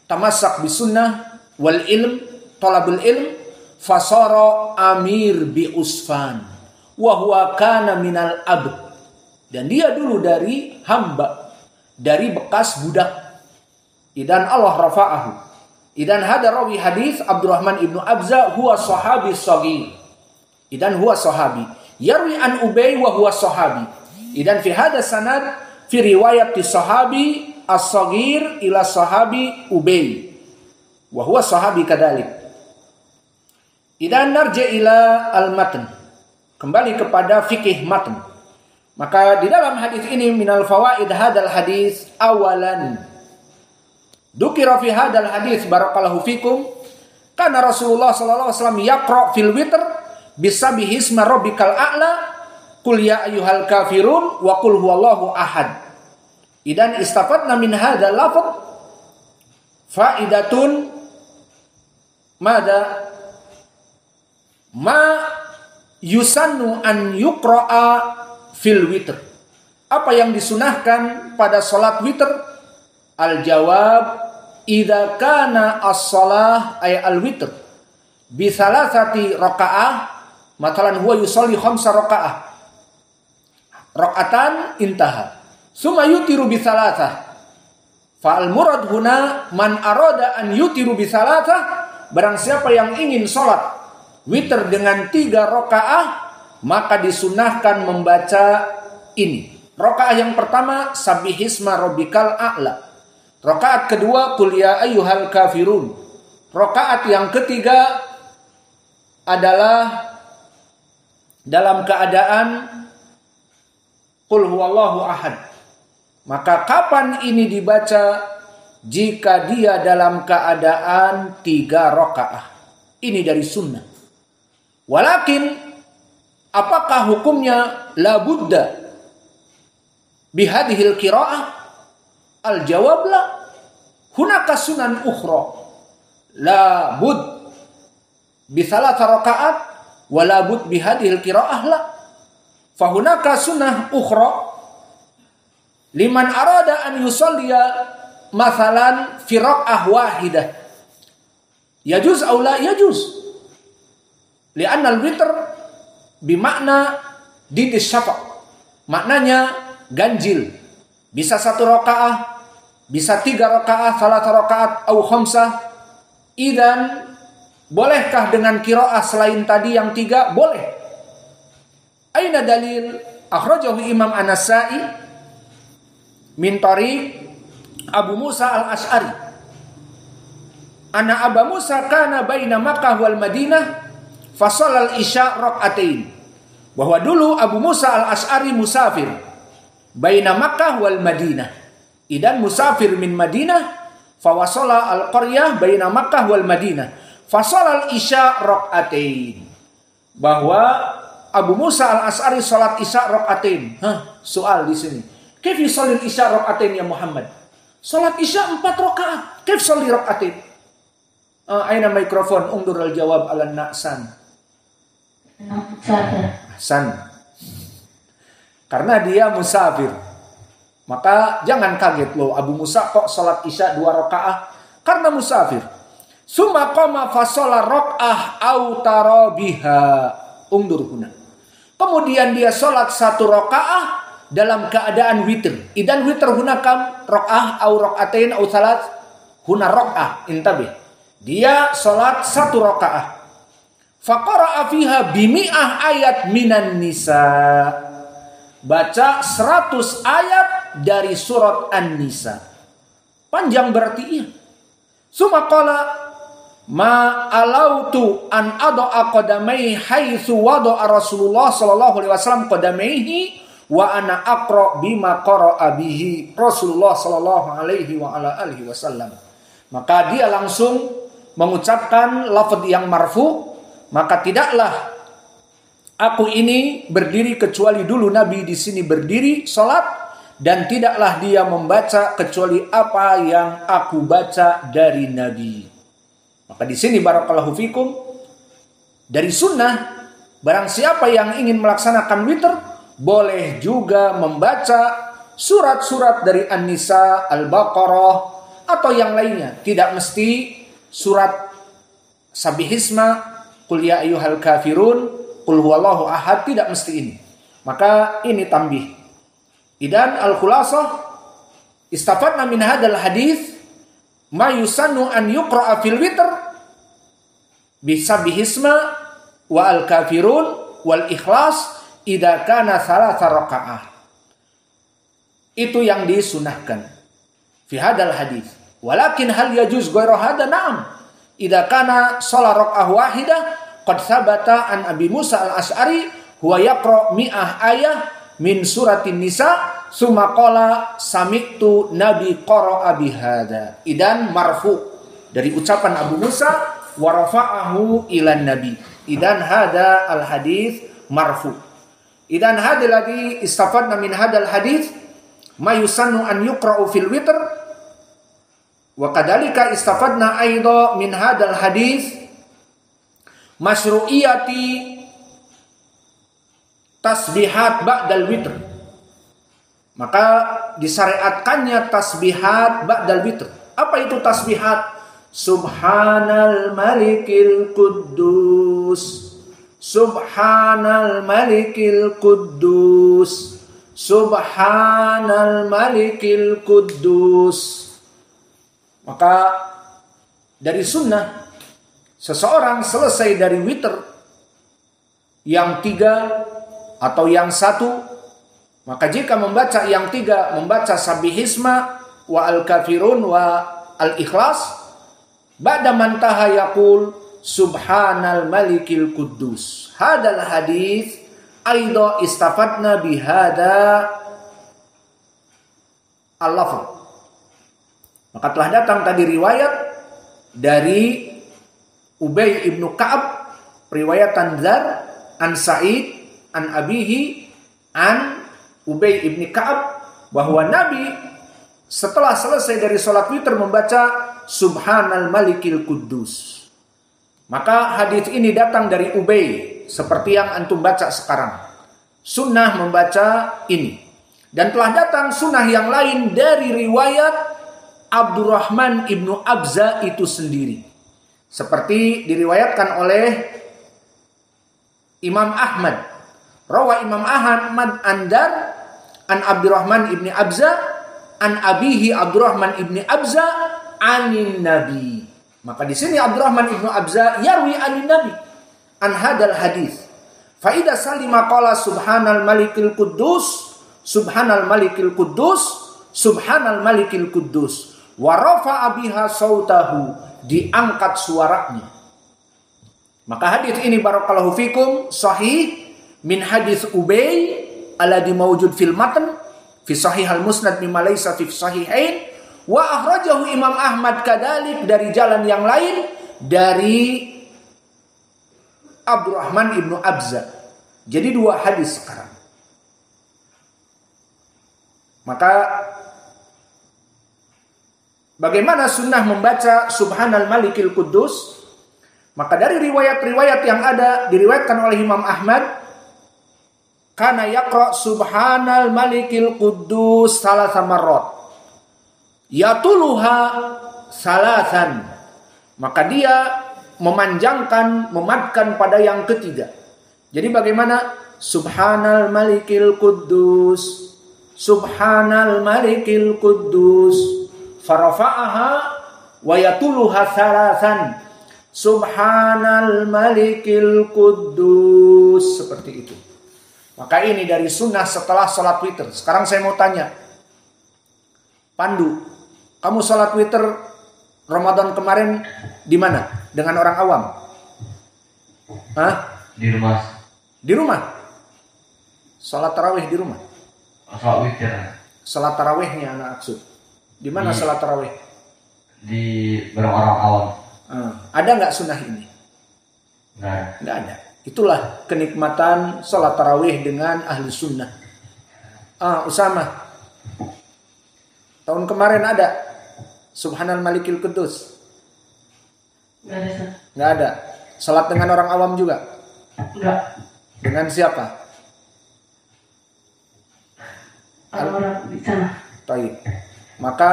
tamassak bis sunnah wal ilm, talabul ilm, fasara amir bi usfan wa huwa kana minal abd. Dan dia dulu dari hamba, dari bekas budak. Idan Allah rafa'ahu. Idan hada rawi hadis Abdurrahman Ibnu Abza huwa sahabi saghir. Idan huwa sahabi. Yarwi an Ubay wa huwa sahabi. Idan fi hada sanad fi riwayat sahabi as-saghir ila sahabi Ubay. Wa huwa sahabi kadalik. Idan narja ila al-matn. Kembali kepada fikih matn. Maka di dalam hadis ini minal fawaid hadal hadis awalan. Dukira fi hadal hadis barakallahu fikum kana Rasulullah sallallahu alaihi wasallam yaqra fil witr bisabihi isma rabbikal a'la qul ya ayyuhal kafirun wa qul huwallahu ahad. Idan istafatna min hadzal lafz faidatun mada ma yusannu an yuqra'a fil witr. Apa yang disunahkan pada salat witr? Al-jawab idza kana as-shalah ay al-witr bi thalathati rakaah, matalan huwa yusalli khamsa rakaah, rakaatan intaha summa yutiru bi thalathah. Fa al-murad huna man arada an yutiru bi thalathah, barang siapa yang ingin salat witr dengan 3 rakaah, maka disunahkan membaca ini. Rakaah yang pertama sabbihisma rabbikal a'la. Rakaat kedua qul ya ayyuhal kafirun. Rakaat yang ketiga adalah dalam keadaan qul huwallahu ahad. Maka kapan ini dibaca? Jika dia dalam keadaan 3 rakaah. Ini dari sunnah. Walakin apakah hukumnya la budda bihadhil qiraah? Al-jawab la. Hunaka sunan ukhra la bud bi thalath rakaat wa la bud bi hadhil qiraah la. Fahunaka sunnah ukhra liman arada an yusalliya mathalan fi rak'ah wahidah. Yajuz aw la yajuz. Li'anna al-witr bimakna didis syafa'. Maknanya ganjil. Bisa 1 rakaah, bisa 3 rakaah, 3 rakaat atau 5. Idan bolehkah dengan qiraah selain tadi yang 3? Boleh. Aina dalil? Akhrajahu Imam An-Nasa'i min tariq Abu Musa al-Ash'ari. Anna Abu Musa kana baina Makkah wal Madinah fa shalal isya rak'atain. Bahwa dulu Abu Musa al-Ash'ari musafir baina Makkah wal Madinah. Idan musafir min Madinah fa wasala al-qaryah baina Makkah wal Madinah fa shalal isya rak'atain. Bahwa Abu Musa al-Ash'ari salat isya rak'atain. Soal di sini. Kaif yusalli isya rak'atain ya Muhammad? Salat isya 4 rakaat. Kaif salli rak'atain? Aina mikrofon? Undur al-jawab ala na'san. San. Karena dia musafir. Maka jangan kaget loh, Abu Musa kok salat isya 2 rakaat? Karena musafir. Summa qama fa shalla rak'ah aw tarabiha. Undur huna. Kemudian dia salat 1 rakaah dalam keadaan witir. Idan witir huna kam rakaah au rakaatain au salat huna rakaah. Intabih. Dia salat 1 rakaah. Faqara'a fiha bimi'ah ayat minan nisa. Baca 100 ayat dari surat An-Nisa. Panjang berarti iya. Suma qala ma alautu an adaa qadamai haitsu wada'a Rasulullah sallallahu alaihi wasallam qadamaihi wa ana aqra bima qara'a bihi Rasulullah sallallahu alaihi wa ala alihi wasallam. Maka dia langsung mengucapkan lafaz yang marfu, maka tidaklah aku ini berdiri kecuali dulu Nabi di sini berdiri salat, dan tidaklah dia membaca kecuali apa yang aku baca dari Nabi. Maka di sini barakallahu fikum, dari sunnah barang siapa yang ingin melaksanakan witir boleh juga membaca surat-surat dari An-Nisa, Al-Baqarah atau yang lainnya. Tidak mesti surat Sabihisma, Qul ya ayyuhal kafirun, Qul huwallahu ahad, tidak mesti ini. Maka ini tambih. Idan al-khulasah istafadna min hadal hadis ma yusannu an yuqra'a fil witr bi sabihisma wa al-kafirun wal ikhlas idza kana 3 rakaah. Itu yang disunahkan fi hadal hadis. Walakin hal yajuz ghairu hada? Na'am. Idza kana shalah raka'ah wahidah qad thabata an Abi Musa al-Ash'ari huwa yaqra mi'ah ayah min suratin Nisa summa qala sami'tu Nabi qara'a bihada. Idan marfu dari ucapan Abu Musa wa rafa'ahu ilan Nabi. Idan hada al-hadis marfu. Idan hada lagi istafadna min hadal hadis ma yusannu an yuqra'u fil witr wa kadhalika istafadna aidha min hadal hadis masyru'iyati tasbihat ba'dal witr. Maka disyariatkannya tasbihat ba'dal witr. Apa itu tasbihat? Subhanal malikil quddus, Subhanal malikil quddus, Subhanal malikil quddus. Maka dari sunnah, seseorang selesai dari witir yang 3 atau yang 1, maka jika membaca yang 3, membaca sabihisma wa al-kafirun wa al-ikhlas, ba'da mantaha yaqul subhanal malikil quddus. Hadal hadis aidha istafadna bihada al-lafz. Maka telah datang tadi riwayat dari Ubay ibnu Ka'ab, riwayatan Dzar an Sa'id an abihi an Ubay ibnu Ka'ab, bahwa Nabi setelah selesai dari sholat witir membaca Subhanal Malikil Quddus. Maka hadis ini datang dari Ubay seperti yang antum baca sekarang. sunnah membaca ini. Dan telah datang sunnah yang lain dari riwayat Abdurrahman ibnu Abza itu sendiri. Seperti diriwayatkan oleh Imam Ahmad. Rawa Imam Ahmad Andar an Abdurrahman ibni Abza an abihi Abdurrahman ibni Abza anin Nabi. Maka di sini Abdurrahman ibnu Abza yarwi anin Nabi an hadal hadis. Fa idza salima qala subhanal malikil quddus subhanal malikil quddus subhanal malikil quddus wa rafa'a biha sautahu, diangkat suaranya. Maka hadis ini barakallahu fikum sahih min hadis Ubay alladhi mawjud fil matan fi sahih al-musnad mimma laysa fi sahihain wa akhrajahu Imam Ahmad kadalik dari jalan yang lain dari Abdurrahman ibnu Abza. Jadi 2 hadis sekarang. Maka bagaimana sunnah membaca Subhanal Malikil Quddus? Maka dari riwayat-riwayat yang ada diriwayatkan oleh Imam Ahmad, kana yaqra Subhanal Malikil Quddus salasa marrat, yatuluha salasan. Maka dia memanjangkan, memadkan pada yang ketiga. Jadi bagaimana? Subhanal Malikil Quddus, Subhanal Malikil Quddus, farafa'aha wa yatuluha salasan, Subhanal Malikil Quddus, seperti itu. Maka ini dari sunnah setelah salat witir. Sekarang saya mau tanya, Pandu, kamu salat witir Ramadan kemarin di mana? Dengan orang awam? Hah? Di rumah. Di rumah? Salat tarawih di rumah? Salat witir. Salat tarawihnya anak maksud. Di mana salat tarawih? Di bareng orang awam. Ada nggak sunnah ini? Nggak ada. Itulah kenikmatan salat tarawih dengan ahli sunnah. Usama, tahun kemarin ada Subhanal Malikil Quddus? Nggak ada. Salat dengan orang awam juga? Enggak. Dengan siapa? Orang di sana. Taib. Maka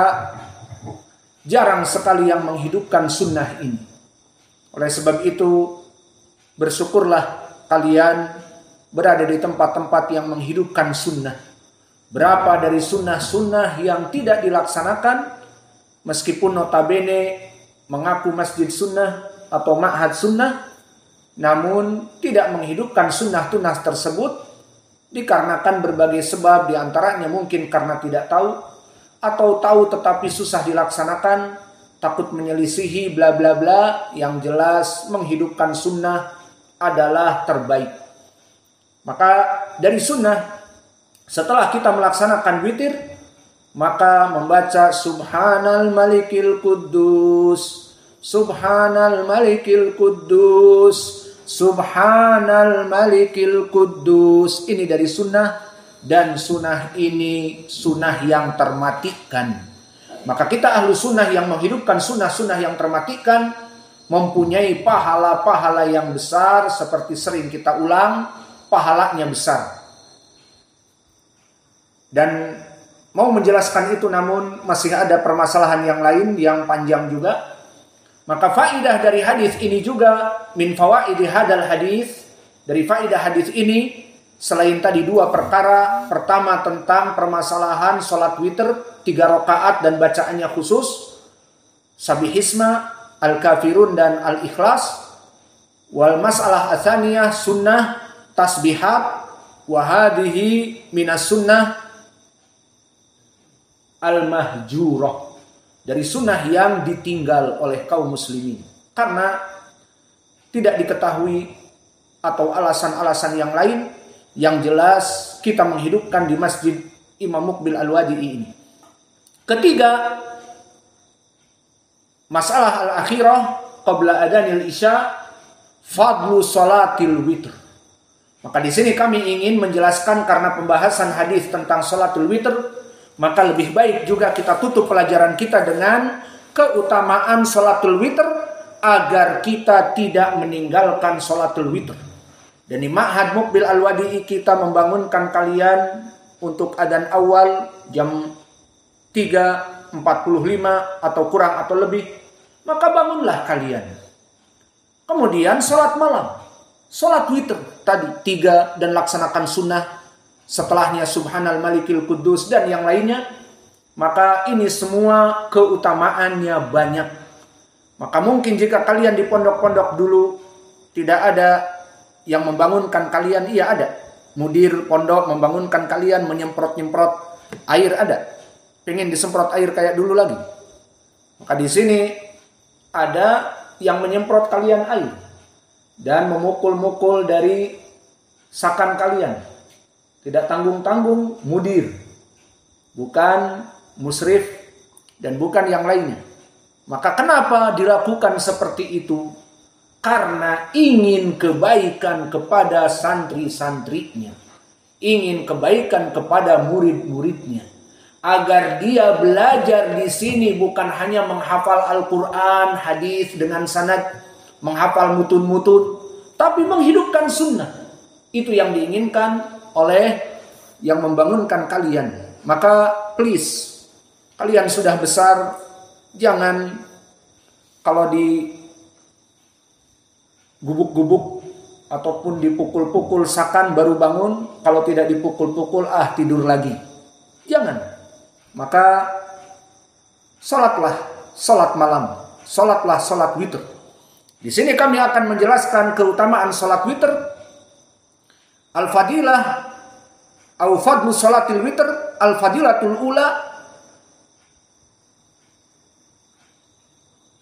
jarang sekali yang menghidupkan sunnah ini. Oleh sebab itu, bersyukurlah kalian berada di tempat-tempat yang menghidupkan sunnah. Berapa dari sunnah-sunnah yang tidak dilaksanakan, meskipun notabene mengaku masjid sunnah atau ma'had sunnah, namun tidak menghidupkan sunnah-sunnah tersebut, dikarenakan berbagai sebab, diantaranya mungkin karena tidak tahu, atau tahu tetapi susah dilaksanakan, takut menyelisihi bla bla bla. Yang jelas menghidupkan sunnah adalah terbaik. Maka dari sunnah, setelah kita melaksanakan witir, maka membaca Subhanal Malikil Quddus, Subhanal Malikil Quddus, Subhanal Malikil Quddus. Ini dari sunnah, dan sunnah ini sunnah yang termatikan. Maka kita ahlu sunnah yang menghidupkan sunnah-sunnah yang termatikan mempunyai pahala-pahala yang besar. Seperti sering kita ulang, pahalanya besar. Dan mau menjelaskan itu, namun masih ada permasalahan yang lain yang panjang juga. Maka faidah dari hadis ini juga, min fawaidi hadal hadis, dari faidah hadis ini, selain tadi 2 perkara, pertama tentang permasalahan salat witir 3 rakaat dan bacaannya khusus, Sabihisma, Al-Kafirun dan Al-Ikhlas. Wal mas'alah atsaniyah sunnah tasbihat wa hadhihi minas sunnah al-mahjurah, dari sunnah yang ditinggal oleh kaum muslimin karena tidak diketahui atau alasan-alasan yang lain. Yang jelas kita menghidupkan di masjid Imam Muqbil Al-Wadi'i ini. Ketiga, masalah al-akhirah qabla adanil isya, fadlu salatil witr. Maka di sini kami ingin menjelaskan, karena pembahasan hadis tentang salatul witr, maka lebih baik juga kita tutup pelajaran kita dengan keutamaan salatul witr agar kita tidak meninggalkan salatul witr. Dan di Ma'had Muqbil Al-Wadi'i kita membangunkan kalian untuk adzan awal jam 3.45 atau kurang atau lebih, maka bangunlah kalian. Kemudian salat malam, salat witir tadi 3 dan laksanakan sunnah setelahnya Subhanal Malikil Quddus dan yang lainnya. Maka ini semua keutamaannya banyak. Maka mungkin jika kalian di pondok-pondok dulu tidak ada yang membangunkan kalian, iya ada. Mudir pondok membangunkan kalian, menyemprot-nyemprot air ada. Pengen disemprot air kayak dulu lagi. Maka di sini ada yang menyemprot kalian air dan memukul-mukul dari sakan kalian. Tidak tanggung-tanggung, mudir. Bukan musrif dan bukan yang lainnya. Maka kenapa dilakukan seperti itu? Karena ingin kebaikan kepada santri-santrinya. Ingin kebaikan kepada murid-muridnya. Agar dia belajar di sini bukan hanya menghafal Al-Quran, hadis dengan sanad, menghafal mutun-mutun, tapi menghidupkan sunnah. Itu yang diinginkan oleh yang membangunkan kalian. Maka please, kalian sudah besar, jangan kalau di gubuk-gubuk ataupun dipukul-pukul sakan baru bangun, kalau tidak dipukul-pukul tidur lagi. Jangan. Maka salatlah salat malam, salatlah salat witir. Di sini kami akan menjelaskan keutamaan salat witir. Al-fadilah au fadlu salatil witir, al-fadilatul ula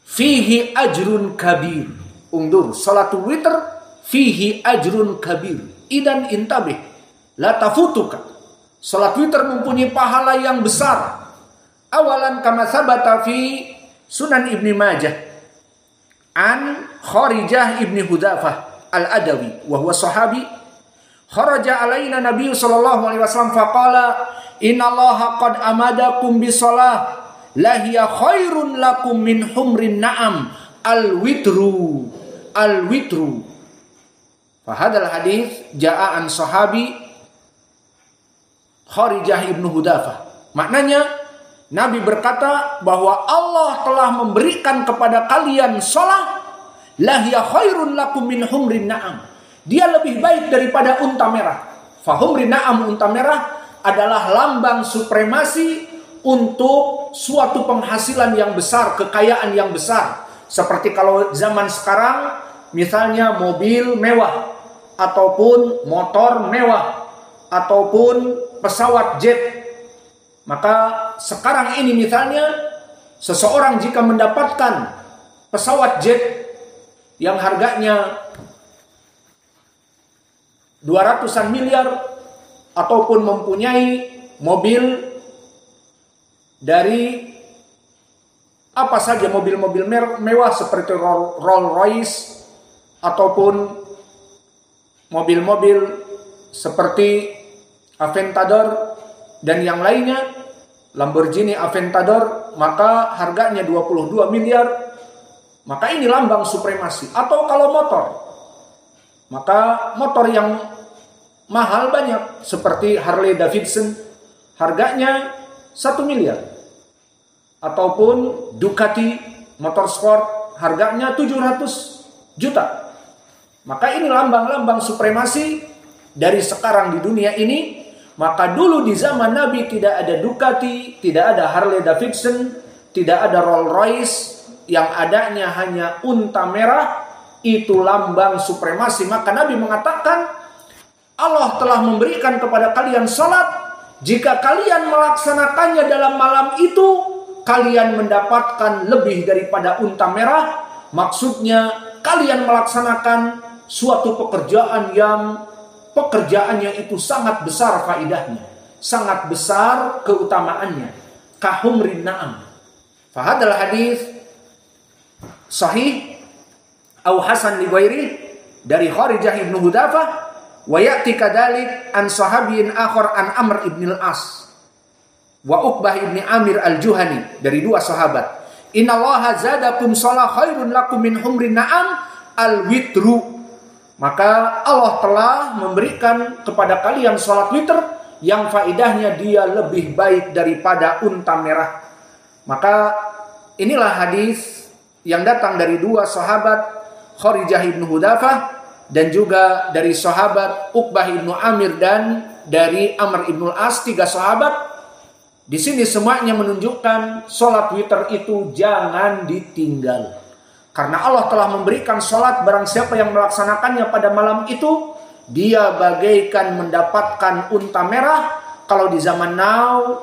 fihi ajrun kabir. Undur salatul witir fihi ajrun kabir. Idan intabih la tafutuka. Salat witir mempunyai pahala yang besar. Awalan kama sabata fi Sunan Ibni Majah an Kharijah Ibni Hudzafah Al-Adawi wa huwa sahabi. Kharaja alaina Nabi sallallahu alaihi wasallam faqala innallaha qad amadakum bisalah la hiya khairun lakum min humrin na'am al-witru. Fahadal hadis jaa an sahabi Kharijah Ibnu Hudzafah. Maknanya Nabi berkata bahwa Allah telah memberikan kepada kalian salat la hiya khairun lakum min humrin na'am. Dia lebih baik daripada unta merah. Fa humrin na'am, unta merah adalah lambang supremasi untuk suatu penghasilan yang besar, kekayaan yang besar. Seperti kalau zaman sekarang misalnya mobil mewah ataupun motor mewah ataupun pesawat jet. Maka sekarang ini misalnya seseorang jika mendapatkan pesawat jet yang harganya 200-an miliar ataupun mempunyai mobil dari apa saja, mobil-mobil mewah seperti Rolls Royce ataupun mobil-mobil seperti Aventador dan yang lainnya, Lamborghini Aventador, maka harganya 22 miliar. Maka ini lambang supremasi. Atau kalau motor, maka motor yang mahal banyak seperti Harley Davidson, harganya 1 miliar. Ataupun Ducati Motorsport, harganya 700 juta. Maka ini lambang-lambang supremasi dari sekarang di dunia ini. Maka dulu di zaman Nabi tidak ada Ducati, tidak ada Harley Davidson, tidak ada Rolls Royce, yang adanya hanya unta merah. Itu lambang supremasi. Maka Nabi mengatakan Allah telah memberikan kepada kalian salat. Jika kalian melaksanakannya dalam malam itu, kalian mendapatkan lebih daripada unta merah. Maksudnya kalian melaksanakan suatu pekerjaannya itu sangat besar faidahnya, sangat besar keutamaannya. Kahumrin na'am. Fahadal hadis sahih au hasan li ghairi dari Kharijah Ibnu Hudzafah wa ya'ti kadalik an sahabiyyin akhar an Amr ibn al-As wa Uqbah ibn Amir al-Juhani, dari dua sahabat. Innallaha zadakum shalah khairun lakum min humrin na'am al-witru. Maka Allah telah memberikan kepada kalian sholat witir yang faidahnya dia lebih baik daripada unta merah. Maka inilah hadis yang datang dari dua sahabat, Kharijah ibnu Hudafah dan juga dari sahabat Uqbah ibnu Amir dan dari Amr ibnu As, 3 sahabat. Di sini semuanya menunjukkan sholat witir itu jangan ditinggal. Karena Allah telah memberikan sholat, barang siapa yang melaksanakannya pada malam itu, dia bagaikan mendapatkan unta merah. Kalau di zaman now,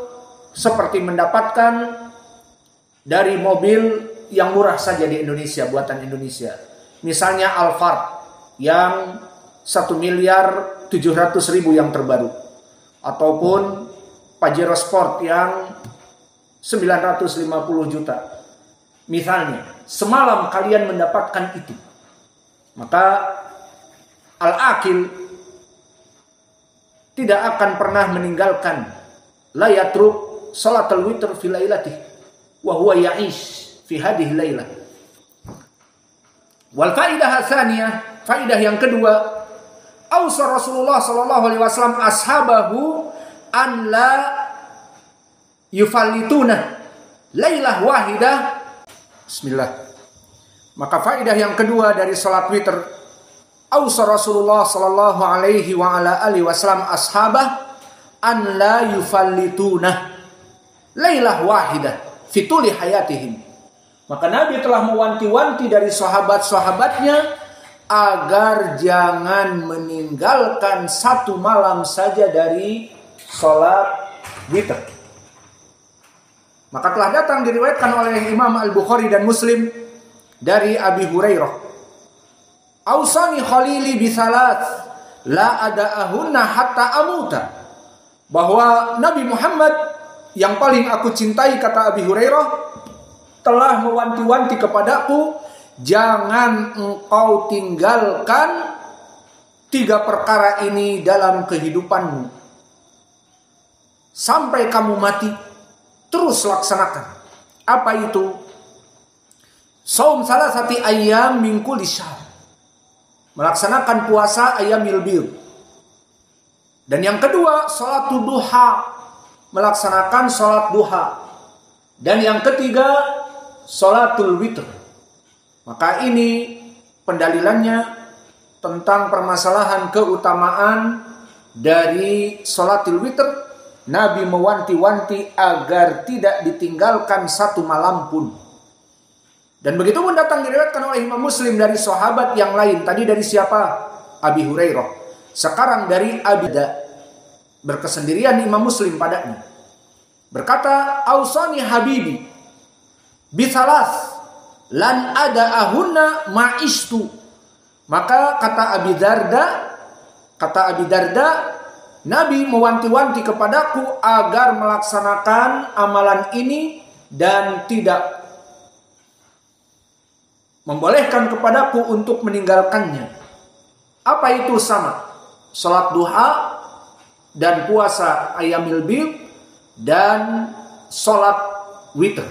seperti mendapatkan dari mobil yang murah saja di Indonesia, buatan Indonesia. Misalnya Alphard yang 1.700.000 yang terbaru. Ataupun Pajero Sport yang 950 juta. Misalnya, semalam kalian mendapatkan itu, maka al-akil tidak akan pernah meninggalkan la yatruk salatul witr fi lailatih wa huwa ya'ish fi hadhihi lailah. Wal faidah tsaniyah, faidah yang kedua, ausa Rasulullah sallallahu alaihi wasallam ashabahu an la yufallituna lailah wahidah. Bismillah. Maka faedah yang kedua dari salat witir, ausa Rasulullah sallallahu alaihi wa ala alihi wasallam ashabah an la yufallituna lailah wahidah fi tuli hayatihim. Maka Nabi telah mewanti-wanti dari sahabat-sahabatnya agar jangan meninggalkan satu malam saja dari salat witir. Maka telah datang diriwayatkan oleh Imam Al-Bukhari dan Muslim dari Abi Hurairah. Ausani khalili bisalat la ada'ahunna hatta amuta. Bahwa Nabi Muhammad yang paling aku cintai, kata Abi Hurairah, telah mewanti-wanti kepadaku, jangan engkau tinggalkan 3 perkara ini dalam kehidupanmu sampai kamu mati. Terus laksanakan. Apa itu? Saum salasati ayyam min kulli syahr. Melaksanakan puasa ayyamil bid. Dan yang kedua, salatul duha. Melaksanakan salat duha. Dan yang ketiga, salatul witr. Maka ini pendalilannya tentang permasalahan keutamaan dari salatul witr. Nabi mewanti-wanti agar tidak ditinggalkan satu malam pun. Dan begitu pun datang diriwayatkan oleh Imam Muslim dari sahabat yang lain. Tadi dari siapa? Abi Hurairah. Sekarang dari Abi Darda. Berkesendirian Imam Muslim padanya. Berkata, Ausani Habibi bisalas lan ada'ahunna ma'istu. Maka kata Abi Darda, Nabi mewanti-wanti kepadaku agar melaksanakan amalan ini dan tidak membolehkan kepadaku untuk meninggalkannya. Apa itu sama? Salat duha dan puasa ayyamil bid dan salat witir.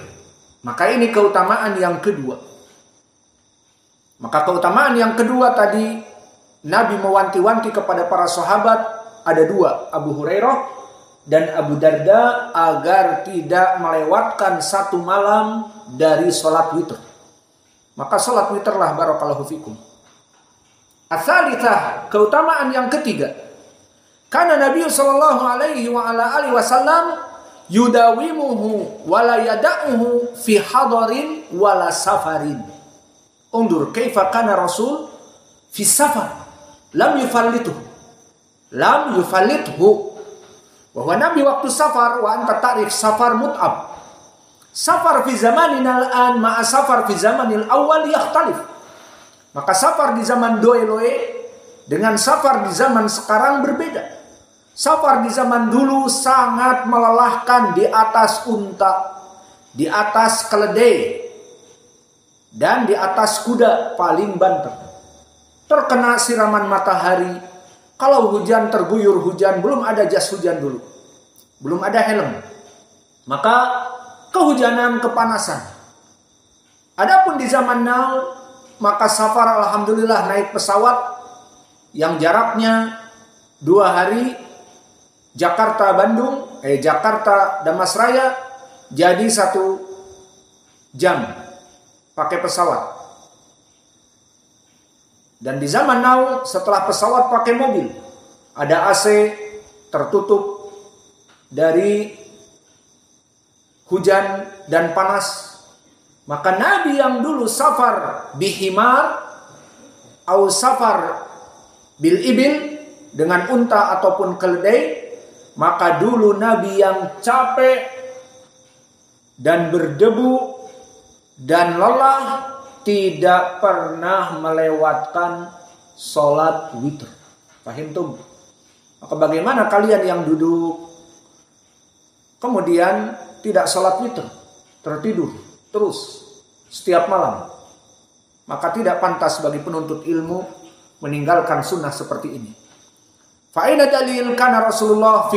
Maka ini keutamaan yang kedua. Maka keutamaan yang kedua tadi, Nabi mewanti-wanti kepada para sahabat, ada 2, Abu Hurairah dan Abu Darda, agar tidak melewatkan satu malam dari salat witir. Maka salat witirlah, barakallahu fikum. Ats-tsalitsah, keutamaan yang ketiga. Karena Nabi sallallahu alaihi wa ala alihi wasallam yudawimuhu wa la yada'uhu fi hadarin wala safarin. Undur kaifa kana Rasul fi safar lam yufallithu. Bahwa Nabi waktu safar, wa anta ta'rif safar mut'ab. Safar fi zamanina al-an ma'a safar fi zamanil awal yakhtalif. Maka safar di zaman doeloe dengan safar di zaman sekarang berbeda. Safar di zaman dulu sangat melelahkan, di atas unta, di atas keledai, dan di atas kuda paling banter. Terkena siraman matahari. Kalau hujan, terguyur hujan, belum ada jas hujan dulu, belum ada helm, maka kehujanan, kepanasan. Adapun di zaman now, maka safar alhamdulillah naik pesawat yang jaraknya 2 hari, Jakarta-Bandung, Jakarta-Damasraya, jadi 1 jam pakai pesawat. Dan di zaman now, setelah pesawat pakai mobil, ada AC, tertutup dari hujan dan panas. Maka Nabi yang dulu safar bihimar atau safar bil ibil, dengan unta ataupun keledai, maka dulu Nabi yang capek dan berdebu dan lelah tidak pernah melewatkan sholat witir. Paham tuh? Maka bagaimana kalian yang duduk kemudian tidak sholat witir, tertidur terus setiap malam? Maka tidak pantas bagi penuntut ilmu meninggalkan sunnah seperti ini. Fa'ina dalil kana Rasulullah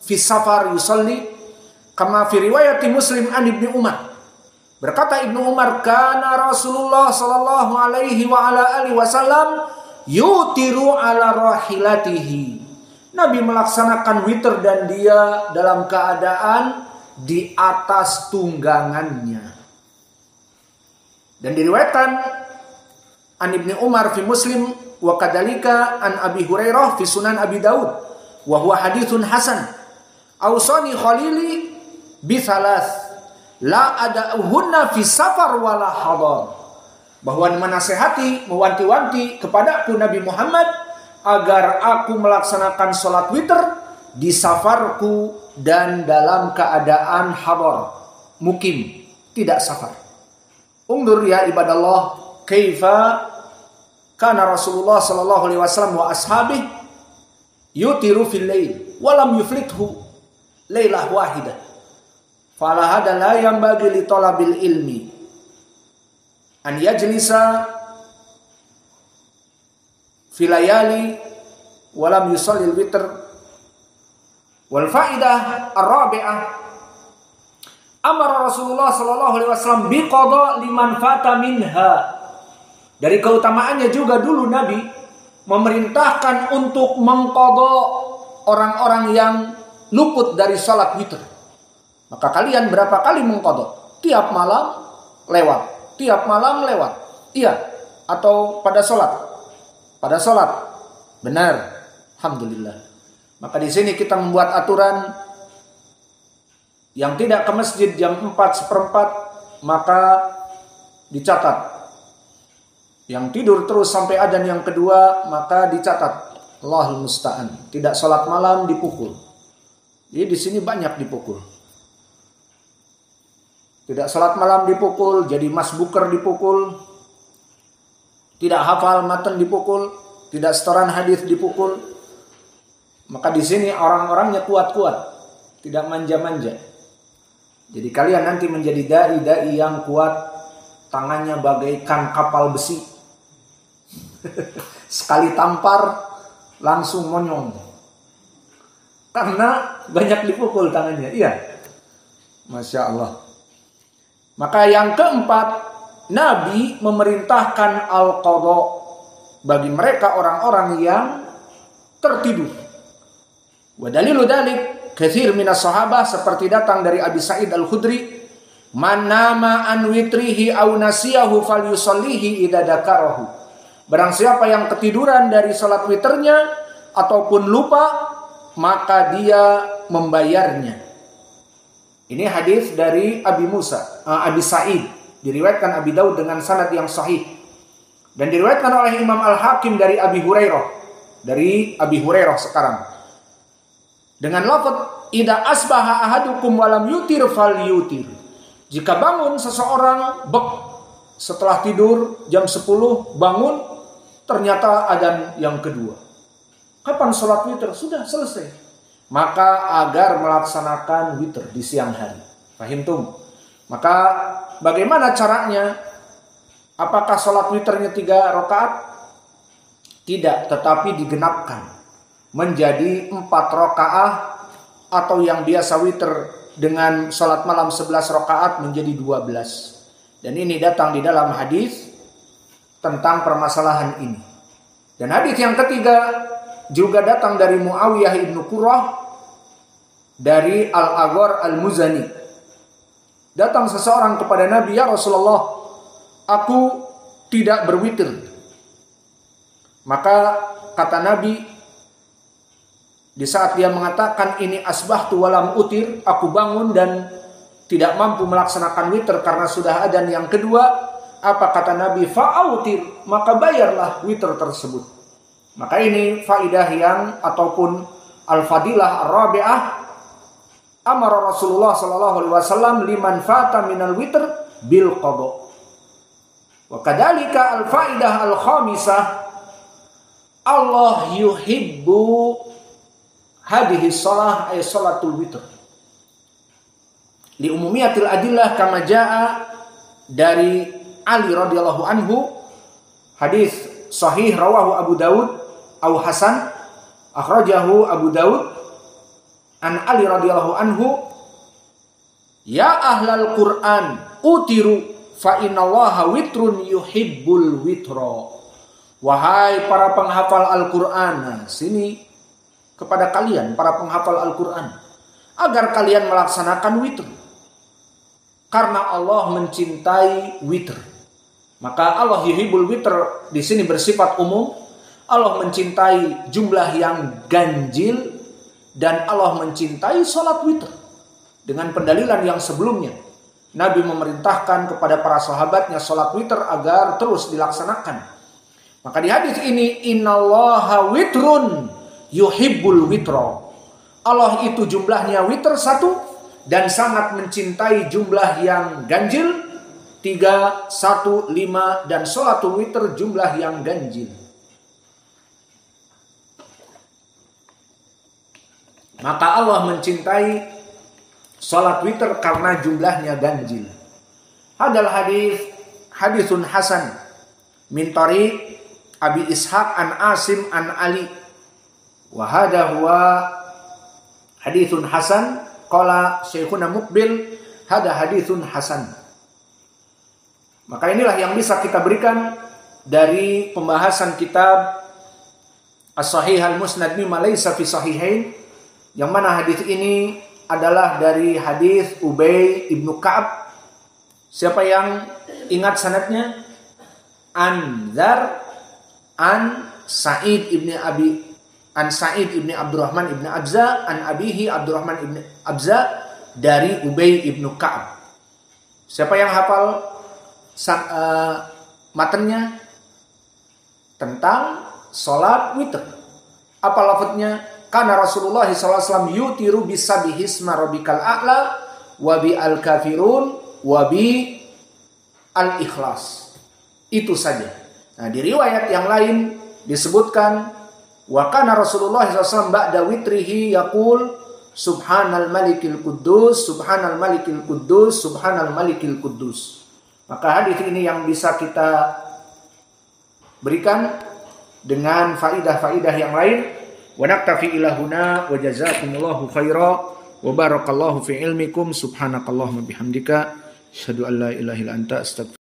fi safar yusalli kama fi riwayat Muslim an Ibnu Umar. Berkata Ibnu Umar, kana Rasulullah sallallahu alaihi wa ala alihi wasallam yutiru ala rahilatihi. Nabi melaksanakan witir dan dia dalam keadaan di atas tunggangannya. Dan diriwayatkan an Ibnu Umar fi Muslim wa kadzalika an Abi Hurairah fi Sunan Abi Daud wa huwa haditsun hasan. Ausani khalili bi thalath la ada'uhunna fi safar wala hadar. Bahwa menasihati, mewanti-wanti kepadaku Nabi Muhammad agar aku melaksanakan salat witir di safarku dan dalam keadaan hadar, mukim, tidak safar. Undur ya ibadallah kaifa kana Rasulullah sallallahu alaihi wasallam wa ashabih yutiru fil lail wa lam yuflithu lailah wahidah. Fala hada la yanbaghi li talabil ilmi an yajlisa fil layali wa lam yusalli al witr. Wal faidah ar-rabi'ah amara Rasulullah sallallahu alaihi wasallam bi qada liman fata minha. Dari keutamaannya juga dulu Nabi memerintahkan untuk mengqadha orang-orang yang luput dari salat witir. Maka kalian berapa kali mengqadha? Tiap malam lewat, tiap malam lewat. Iya, atau pada salat? Pada salat. Benar. Alhamdulillah. Maka di sini kita membuat aturan yang tidak ke masjid jam 4:15 maka dicatat. Yang tidur terus sampai adzan yang kedua maka dicatat. Allahul musta'an. Tidak salat malam dipukul. Jadi di sini banyak dipukul. Tidak salat malam dipukul, jadi masbuker dipukul. Tidak hafal matan dipukul, tidak setoran hadis dipukul. Maka di sini orang-orangnya kuat-kuat, tidak manja-manja. Jadi kalian nanti menjadi dai-dai yang kuat, tangannya bagaikan kapal besi. Sekali tampar langsung monyong. Karena banyak dipukul tangannya. Iya. Masya Allah. Maka yang keempat, Nabi memerintahkan al-qadha bagi mereka orang-orang yang tertidur. Wa dalilu dalik katsir minas sahabah, seperti datang dari Abi Sa'id Al-Khudri, man nama an witrihi aw nasiyahu falyusallihi idza dzakarahu. Barang siapa yang ketiduran dari salat witirnya ataupun lupa, maka dia membayarnya. Ini hadis dari Abi Sa'id, diriwayatkan Abi Daud dengan sanad yang sahih. Dan diriwayatkan oleh Imam Al-Hakim dari Abi Hurairah sekarang. Dengan lafaz idza asbaha ahadukum wa lam yutir falyutir. Jika bangun seseorang setelah tidur jam 10 bangun, ternyata adzan yang kedua. Kapan sholat witir? Sudah selesai. Maka agar melaksanakan witir di siang hari. Fahim tuh? Maka bagaimana caranya? Apakah sholat witirnya 3 rakaat? Tidak, tetapi digenapkan menjadi 4 rakaat, atau yang biasa witir dengan sholat malam 11 rakaat menjadi 12. Dan ini datang di dalam hadis tentang permasalahan ini. Dan hadis yang ketiga juga datang dari Muawiyah ibnu Qurrah dari Al-Aghar Al-Muzani. Datang seseorang kepada Nabi, "Ya Rasulullah, aku tidak berwitir." Maka kata Nabi, di saat dia mengatakan ini asbahtu walam utir, aku bangun dan tidak mampu melaksanakan witir karena sudah adzan yang kedua, apa kata Nabi? Fa'autir, maka bayarlah witir tersebut. Maka ini faidah yang ataupun al-fadilah ar-rabi'ah, amara Rasulullah sallallahu alaihi wasallam liman fata minal witr bil qada. Wa kadzalika al-faidah al-khamisah, Allah yuhibbu hadhihi shalah ay salatul witr. Li umumiyatil adillah kama jaa dari Ali radhiyallahu anhu, hadis sahih rawahu Abu Daud au Hasan akhrajahu Abu Daud an Ali radhiyallahu anhu, ya ahlal Qur'an utiru fa innallaha witrun yuhibbul witra. Wahai para penghafal Al-Qur'an, nah, sini kepada kalian para penghafal Al-Qur'an, agar kalian melaksanakan witr. Karena Allah mencintai witr. Maka Allah yuhibbul witr di sini bersifat umum. Allah mencintai jumlah yang ganjil dan Allah mencintai salat witr. Dengan pendalilan yang sebelumnya, Nabi memerintahkan kepada para sahabatnya salat witr agar terus dilaksanakan. Maka di hadis ini, innallaha witrun yuhibbul witra. Allah itu jumlahnya witr 1 dan sangat mencintai jumlah yang ganjil 3, 1, 5 dan sholatul witr jumlah yang ganjil. Maka Allah mencintai sholat witr karena jumlahnya ganjil. Hadal hadisun hasan min tariq Abi Ishaq an Asim an Ali. Wa hadha huwa hadithun hasan. Qala Syekhuna Muqbil, hada hadithun hasan. Maka inilah yang bisa kita berikan dari pembahasan kitab As-Sahih Al-Musnad mimma laysa fi sahihain, yang mana hadis ini adalah dari hadis Ubay ibnu Ka'ab. Siapa yang ingat sanadnya? An-Dzar an Sa'id ibni Abi an Sa'id ibni Abdurrahman ibni Abza an abihi Abdurrahman ibni Abza dari Ubay ibnu Ka'ab. Siapa yang hafal matanya tentang sholat witr? Apa lafadznya? Karena Rasulullah SAW yutiru bisabihisma rabbikal a'la wa bi al-kafirun wa bi al-ikhlas. Itu saja. Nah, di riwayat yang lain disebutkan wa kana Rasulullah SAW ba'da witrihi yaqul subhanal malikil quddus, subhanal malikil quddus, subhanal malikil quddus. Maka hadis ini yang bisa kita berikan dengan faidah-faidah yang lain. Wa naktafi ila huna wa jazakumullahu khaira wa barakallahu fi ilmikum subhanakallahumma bihamdika asyhadu an la ilaha illa anta astaghfiruka